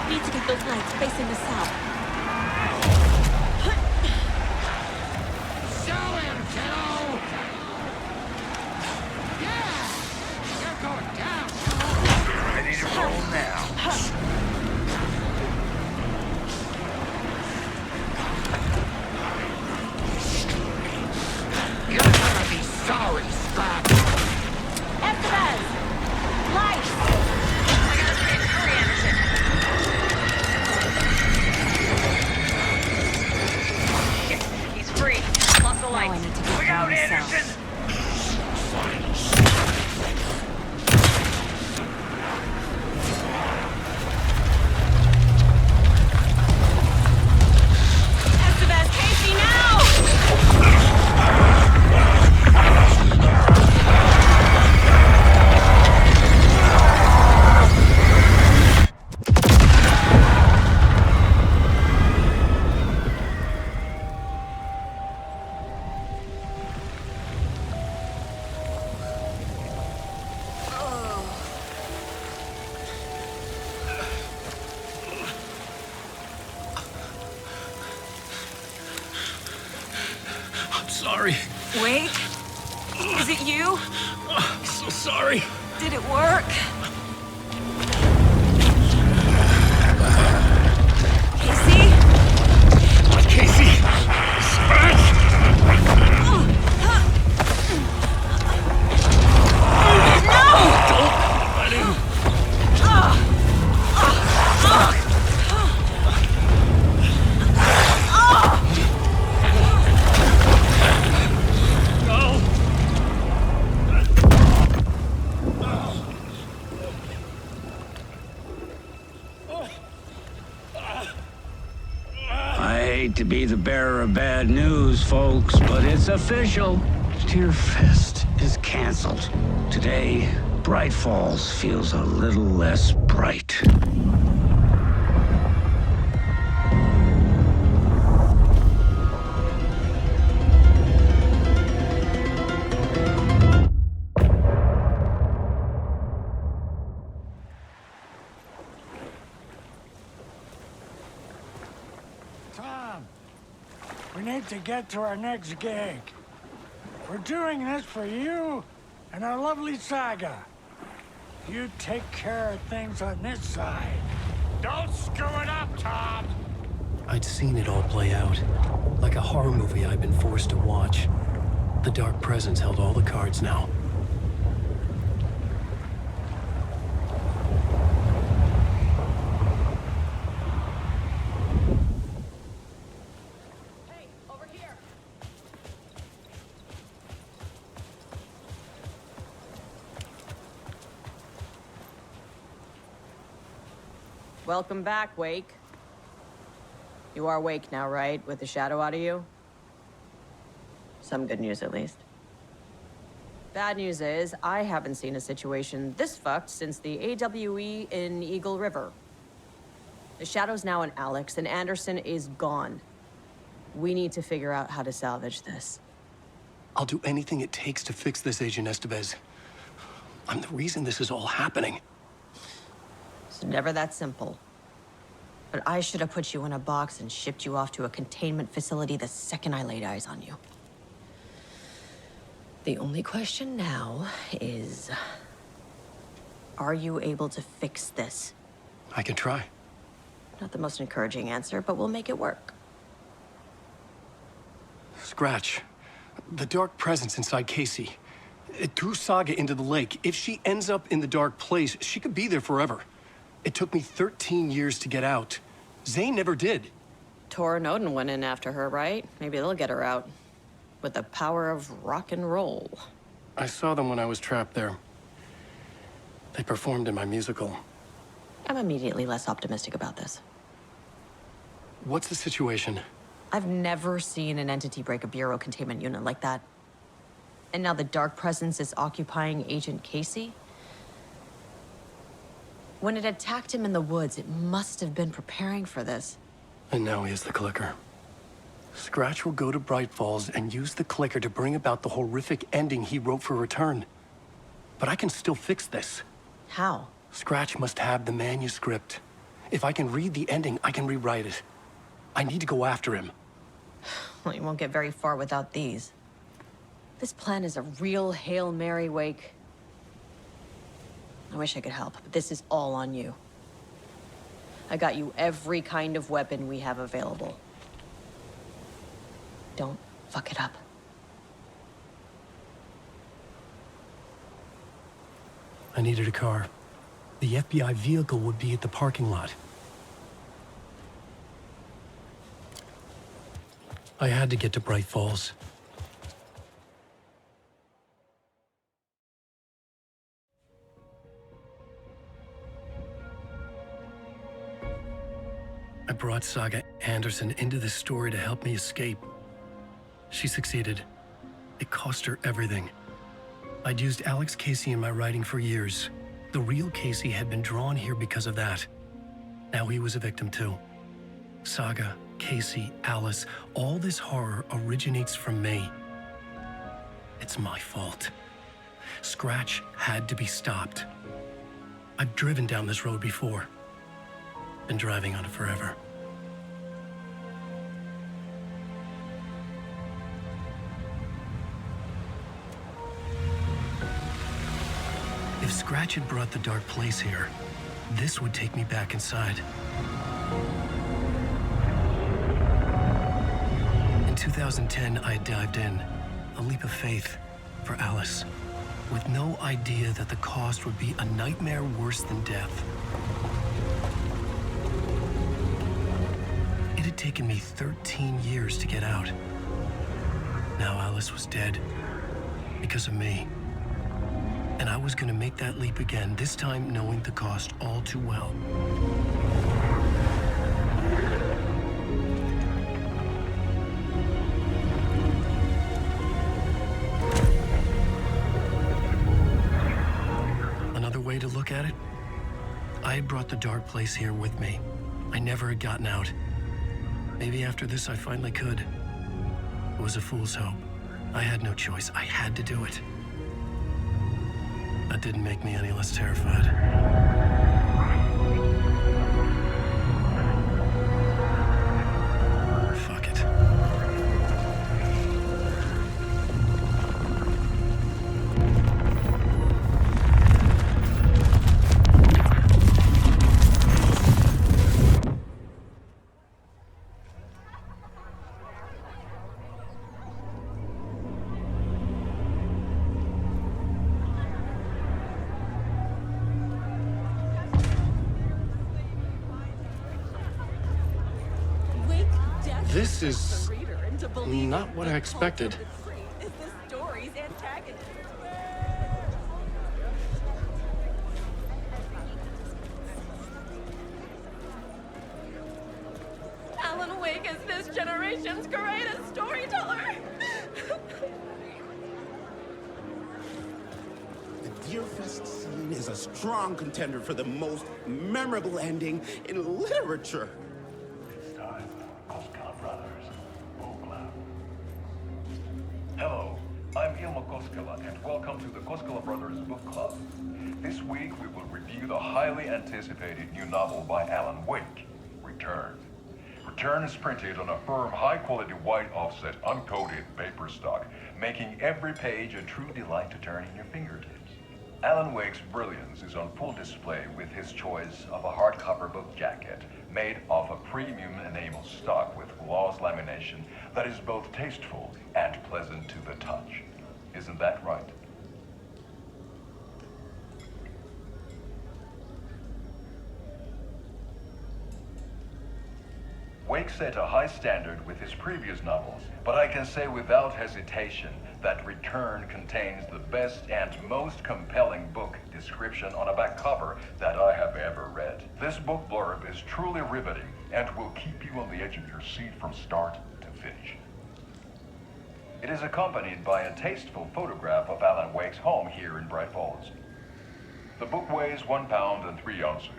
Need to get those lights facing the south. Show him, kiddo! Yeah! You're going down! Ready to roll now. You're gonna be sorry, Scott! Estevez! Lights! I got a bridge. Hurry, Anderson. Shit, he's free. Lost the lights. Look out, Anderson! Estevez, Casey, now! I'm sorry. Wait. Is it you? I'm so sorry. Did it work? Casey? Casey! Scratch! I hate to be the bearer of bad news, folks, but it's official. Tear Fest is canceled. Today, Bright Falls feels a little less bright. Tom, we need to get to our next gig. We're doing this for you and our lovely saga. You take care of things on this side. Don't screw it up, Tom! I'd seen it all play out. Like a horror movie I'd been forced to watch. The Dark Presence held all the cards now. Hey, over here! Welcome back, Wake. You are Wake now, right? With the shadow out of you? Some good news, at least. Bad news is, I haven't seen a situation this fucked since the AWE in Eagle River. The shadow's now in Alex, and Anderson is gone. We need to figure out how to salvage this. I'll do anything it takes to fix this, Agent Estevez. I'm the reason this is all happening. It's never that simple. But I should have put you in a box and shipped you off to a containment facility the second I laid eyes on you. The only question now is, are you able to fix this? I can try. Not the most encouraging answer, but we'll make it work. Scratch. The Dark Presence inside Casey. It threw Saga into the lake. If she ends up in the dark place, she could be there forever. It took me 13 years to get out. Zane never did. Tor and Odin went in after her, right? Maybe they'll get her out. With the power of rock and roll. I saw them when I was trapped there. They performed in my musical. I'm immediately less optimistic about this. What's the situation? I've never seen an entity break a Bureau containment unit like that. And now the Dark Presence is occupying Agent Casey? When it attacked him in the woods, it must have been preparing for this. And now he has the clicker. Scratch will go to Bright Falls and use the clicker to bring about the horrific ending he wrote for Return. But I can still fix this. How? Scratch must have the manuscript. If I can read the ending, I can rewrite it. I need to go after him. Well, you won't get very far without these. This plan is a real Hail Mary, Wake. I wish I could help, but this is all on you. I got you every kind of weapon we have available. Don't fuck it up. I needed a car. The FBI vehicle would be at the parking lot. I had to get to Bright Falls. I brought Saga Anderson into this story to help me escape. She succeeded. It cost her everything. I'd used Alex Casey in my writing for years. The real Casey had been drawn here because of that. Now he was a victim too. Saga, Casey, Alice, all this horror originates from me. It's my fault. Scratch had to be stopped. I've driven down this road before. Been driving on it forever. If Scratch had brought the dark place here, this would take me back inside. In 2010, I dived in, a leap of faith for Alice, with no idea that the cost would be a nightmare worse than death. It had taken me 13 years to get out. Now Alice was dead because of me. And I was gonna make that leap again, this time knowing the cost all too well. Another way to look at it, I had brought the dark place here with me. I never had gotten out. Maybe after this I finally could. It was a fool's hope. I had no choice. I had to do it. That didn't make me any less terrified. Fuck it. This is not what I expected. Alan Wake is this generation's greatest storyteller. The Deerfest scene is a strong contender for the most memorable ending in literature. Hello, I'm Ilmo Koskela, and welcome to the Koskela Brothers Book Club. This week we will review the highly anticipated new novel by Alan Wake, Return. Return is printed on a firm, high-quality white offset, uncoated paper stock, making every page a true delight to turn in your fingertips. Alan Wake's brilliance is on full display with his choice of a hardcover book jacket made of a premium enamel stock with gloss lamination that is both tasteful and pleasant to the touch. Isn't that right? Wake set a high standard with his previous novels, but I can say without hesitation that Return contains the best and most compelling book description on a back cover that I have ever read. This book blurb is truly riveting and will keep you on the edge of your seat from start to finish. It is accompanied by a tasteful photograph of Alan Wake's home here in Bright Falls. The book weighs 1 pound and 3 ounces.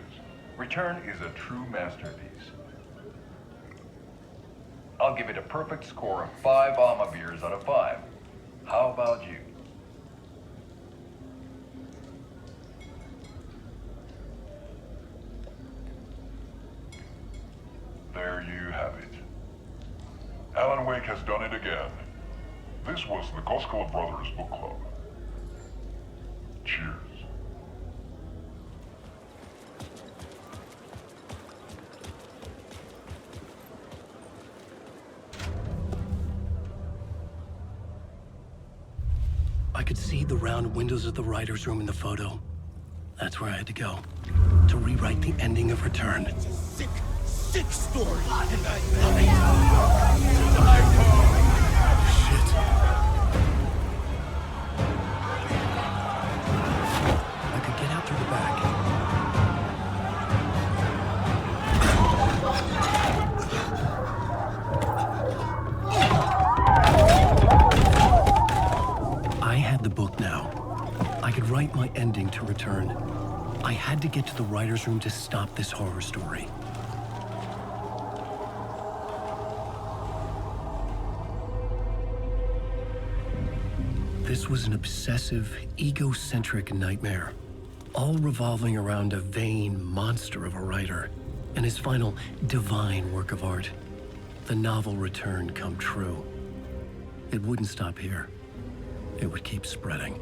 Return is a true masterpiece. I'll give it a perfect score of 5 Alma beers out of 5. How about you? Alan Wake has done it again. This was the Koskela Brothers Book Club. Cheers. I could see the round windows of the writer's room in the photo. That's where I had to go, to rewrite the ending of Return. It's a sick story. Shit. I could get out through the back. I had the book now. I could write my ending to Return. I had to get to the writer's room to stop this horror story. This was an obsessive, egocentric nightmare, all revolving around a vain monster of a writer and his final divine work of art, the novel Return come true. It wouldn't stop here. It would keep spreading.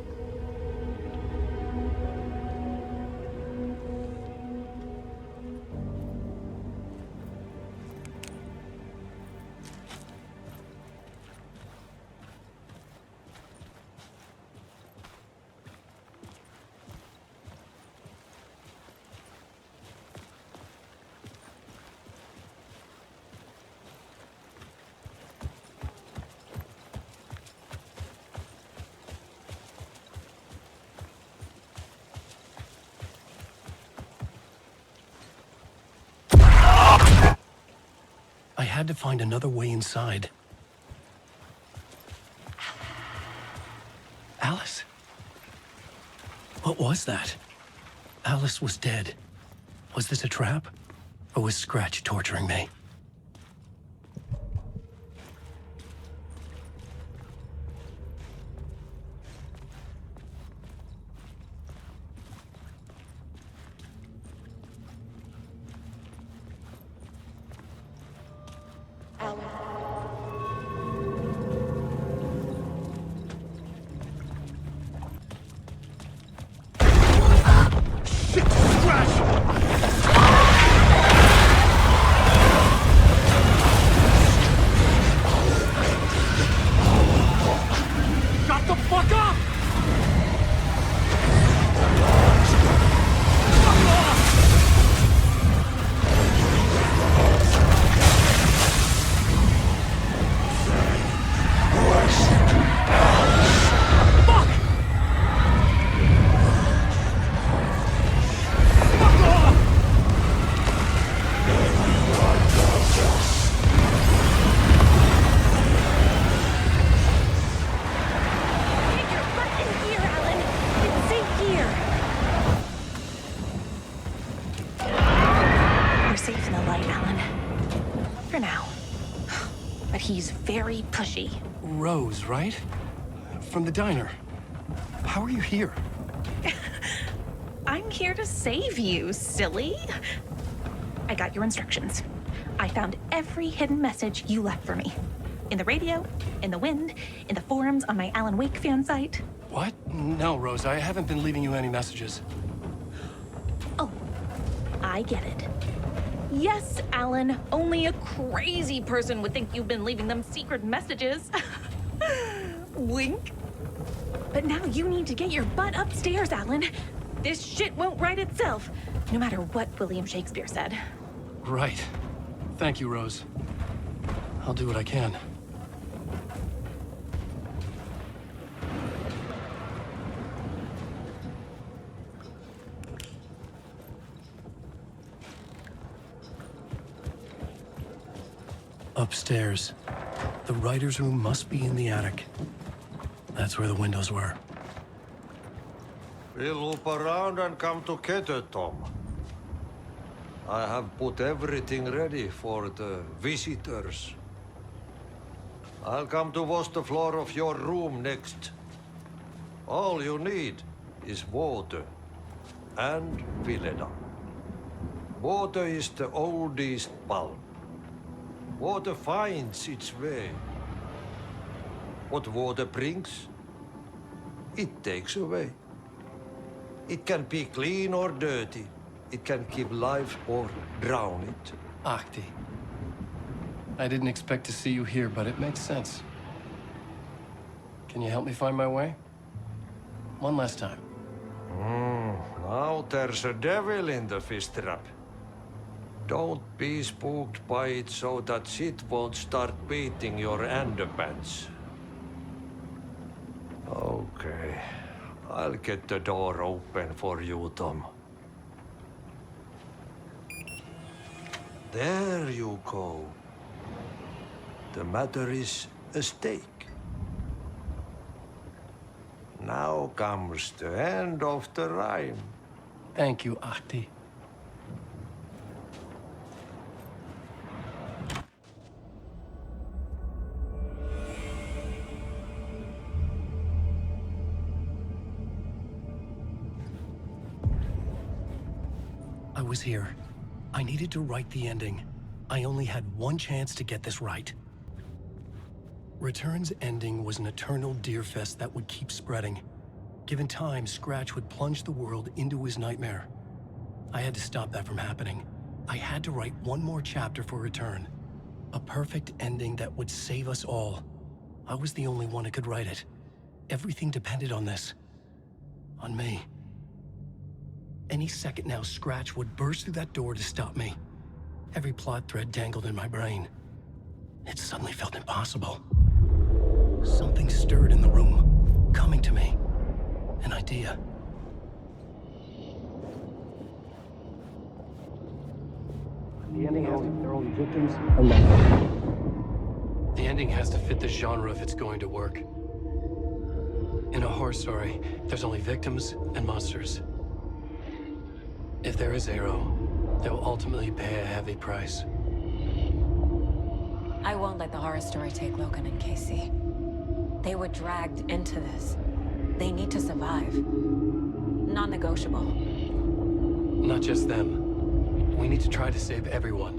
I had to find another way inside. Alice? What was that? Alice was dead. Was this a trap? Or was Scratch torturing me? Shut the fuck up! He's very pushy. Rose, right? From the diner. How are you here? I'm here to save you, silly. I got your instructions. I found every hidden message you left for me. In the radio, in the wind, in the forums on my Alan Wake fan site. What? No, Rose, I haven't been leaving you any messages. Oh, I get it. Yes, Alan, only a crazy person would think you've been leaving them secret messages. Wink. But now you need to get your butt upstairs, Alan. This shit won't right itself, no matter what William Shakespeare said. Right. Thank you, Rose. I'll do what I can. Upstairs. The writer's room must be in the attic. That's where the windows were. We'll loop around and come to KYOTO, Tom. I have put everything ready for the visitors. I'll come to wash the floor of your room next. All you need is water and Vileda. Water is the oldest bulb. Water finds its way. What water brings, it takes away. It can be clean or dirty. It can keep life or drown it. Ahti. I didn't expect to see you here, but it makes sense. Can you help me find my way? One last time. Now there's a devil in the fish trap. Don't be spooked by it so that shit won't start beating your underpants. Okay. I'll get the door open for you, Tom. There you go. The matter is a stake. Now comes the end of the rhyme. Thank you, Ahti. I was here. I needed to write the ending. I only had one chance to get this right. Return's ending was an eternal deerfest that would keep spreading. Given time, Scratch would plunge the world into his nightmare. I had to stop that from happening. I had to write one more chapter for Return. A perfect ending that would save us all. I was the only one who could write it. Everything depended on this. On me. Any second now, Scratch would burst through that door to stop me. Every plot thread dangled in my brain. It suddenly felt impossible. Something stirred in the room, coming to me. An idea. The ending has to throw in victims and the ending has to fit the genre if it's going to work. In a horror story, there's only victims and monsters. If there is Arrow, they will ultimately pay a heavy price. I won't let the horror story take Logan and Casey. They were dragged into this. They need to survive. Non-negotiable. Not just them. We need to try to save everyone.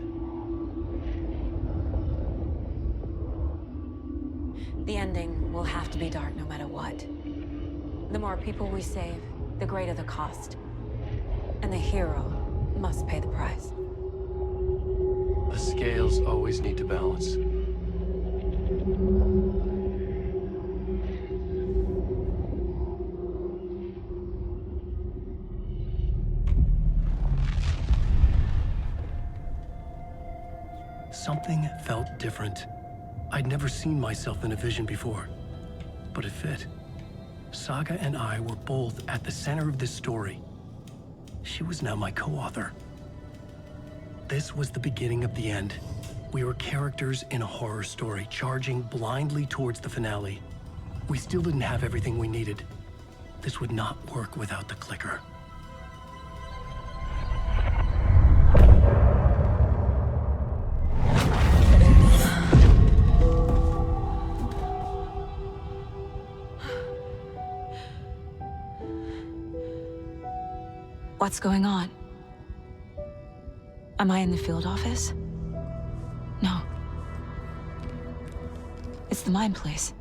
The ending will have to be dark no matter what. The more people we save, the greater the cost. And the hero must pay the price. The scales always need to balance. Something felt different. I'd never seen myself in a vision before, but it fit. Saga and I were both at the center of this story. She was now my co-author. This was the beginning of the end. We were characters in a horror story, charging blindly towards the finale. We still didn't have everything we needed. This would not work without the clicker. What's going on? Am I in the field office? No. It's the mine place.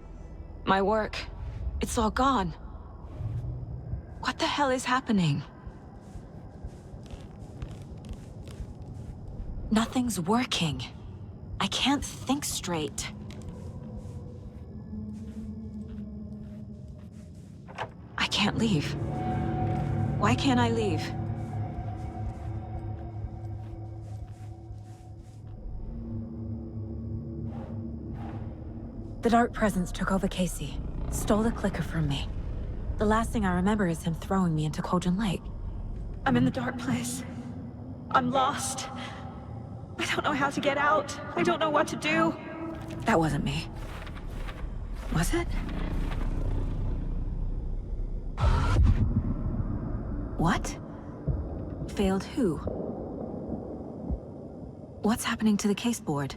My work. It's all gone. What the hell is happening? Nothing's working. I can't think straight. I can't leave. Why can't I leave? The Dark Presence took over Casey, stole the clicker from me. The last thing I remember is him throwing me into Cauldron Lake. I'm in the dark place. I'm lost. I don't know how to get out. I don't know what to do. That wasn't me. Was it? What? Failed who? What's happening to the case board?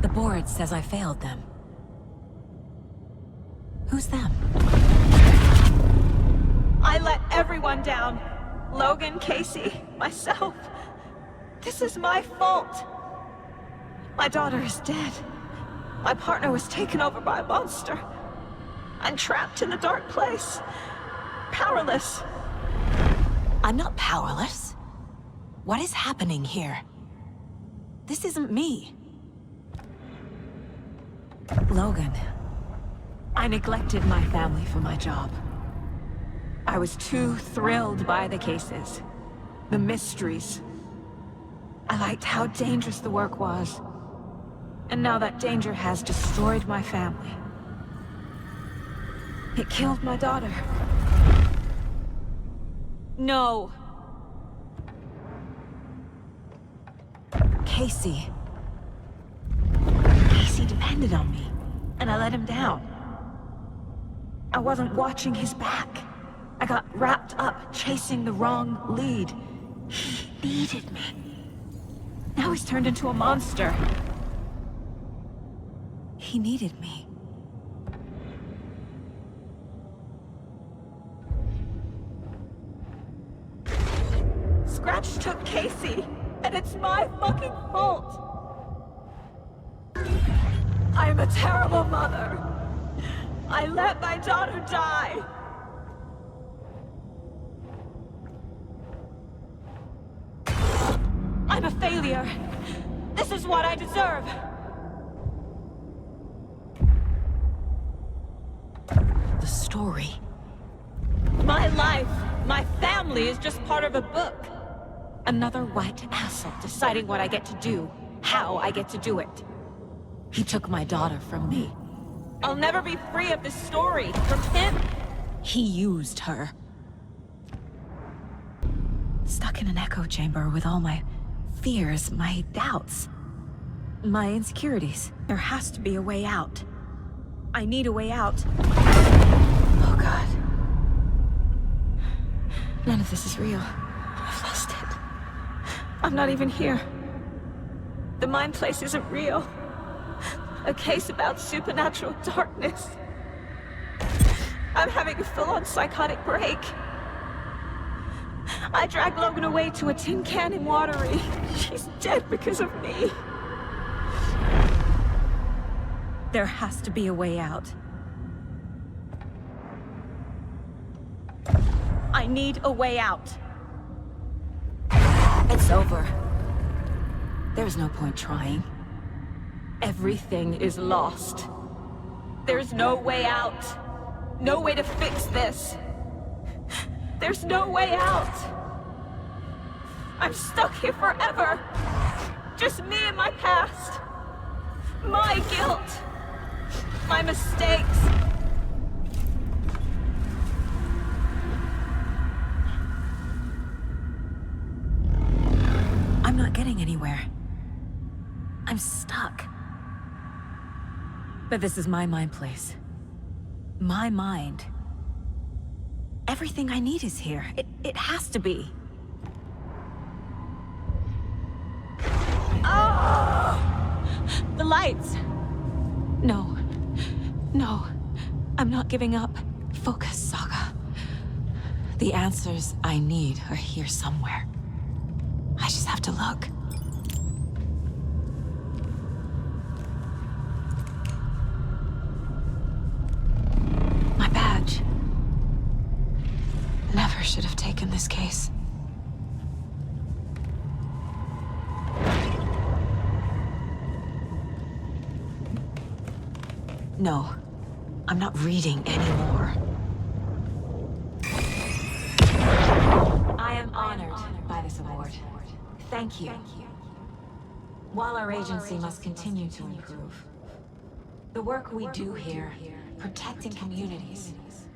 The board says I failed them. Who's them? I let everyone down. Logan, Casey, myself. This is my fault. My daughter is dead. My partner was taken over by a monster. I'm trapped in the dark place. Powerless. I'm not powerless. What is happening here? This isn't me. Logan, I neglected my family for my job. I was too thrilled by the cases, the mysteries. I liked how dangerous the work was. And now that danger has destroyed my family. It killed my daughter. No. Casey. Casey depended on me, and I let him down. I wasn't watching his back. I got wrapped up chasing the wrong lead. He needed me. Now he's turned into a monster. He needed me. Scratch took Casey, and it's my fucking fault. I am a terrible mother. I let my daughter die. I'm a failure. This is what I deserve. The story. My life, my family is just part of a book. Another white asshole deciding what I get to do, how I get to do it. He took my daughter from me. I'll never be free of this story from him. He used her. Stuck in an echo chamber with all my fears, my doubts, my insecurities. There has to be a way out. I need a way out. Oh God. None of this is real. I've lost it. I'm not even here. The mind place isn't real. A case about supernatural darkness. I'm having a full-on psychotic break. I dragged Logan away to a tin can in Watery. She's dead because of me. There has to be a way out. I need a way out. It's over. There's no point trying. Everything is lost. There's no way out. No way to fix this. There's no way out. I'm stuck here forever. Just me and my past. My guilt. My mistakes. I'm not getting anywhere. I'm stuck. But this is my mind place. My mind. Everything I need is here. It has to be. Oh! The lights. No. No. I'm not giving up. Focus, Saga. The answers I need are here somewhere. I just have to look. My badge. Never should have taken this case. No, I'm not reading anymore. I am honored by this award. Thank you. While our agency must continue to improve, the work we do here, protecting communities,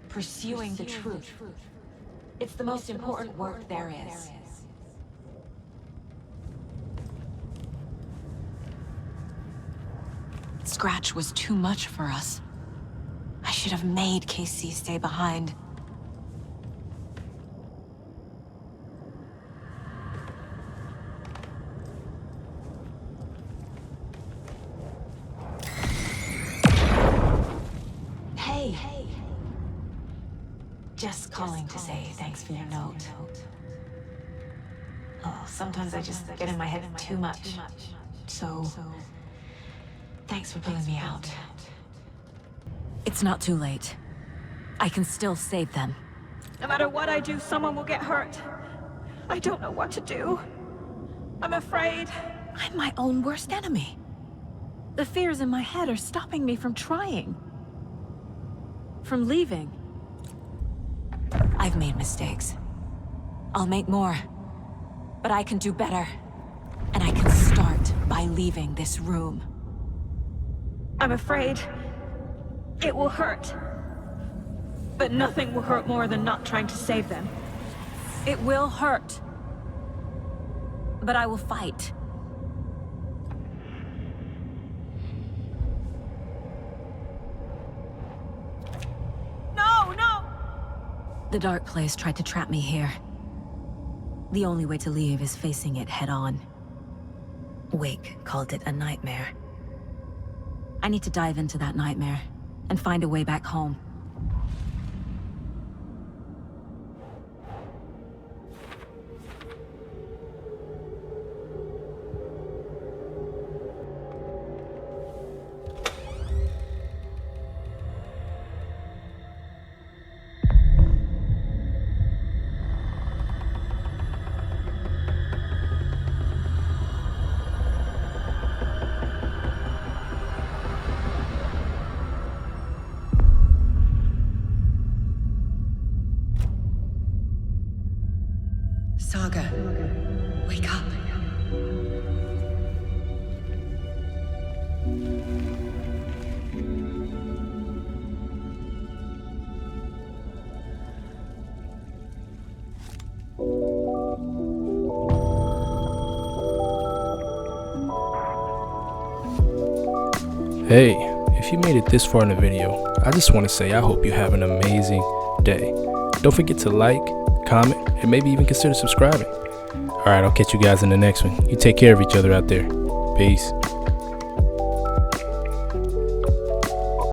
pursuing the truth, it's the most important work there is. Scratch was too much for us. I should have made KC stay behind. Hey. Just calling to say thanks for your note. Oh, sometimes I just get in my head too much. So, thanks for pulling me out. It's not too late. I can still save them. No matter what I do, someone will get hurt. I don't know what to do. I'm afraid. I'm my own worst enemy. The fears in my head are stopping me from trying. From leaving. I've made mistakes. I'll make more. But I can do better. And I can start by leaving this room. I'm afraid it will hurt. But nothing will hurt more than not trying to save them. It will hurt. But I will fight. No, no! The dark place tried to trap me here. The only way to leave is facing it head on. Wake called it a nightmare. I need to dive into that nightmare and find a way back home. Saga, wake up. Hey, if you made it this far in the video, I just want to say I hope you have an amazing day. Don't forget to like, comment, and maybe even consider subscribing. Alright, I'll catch you guys in the next one. You take care of each other out there. Peace.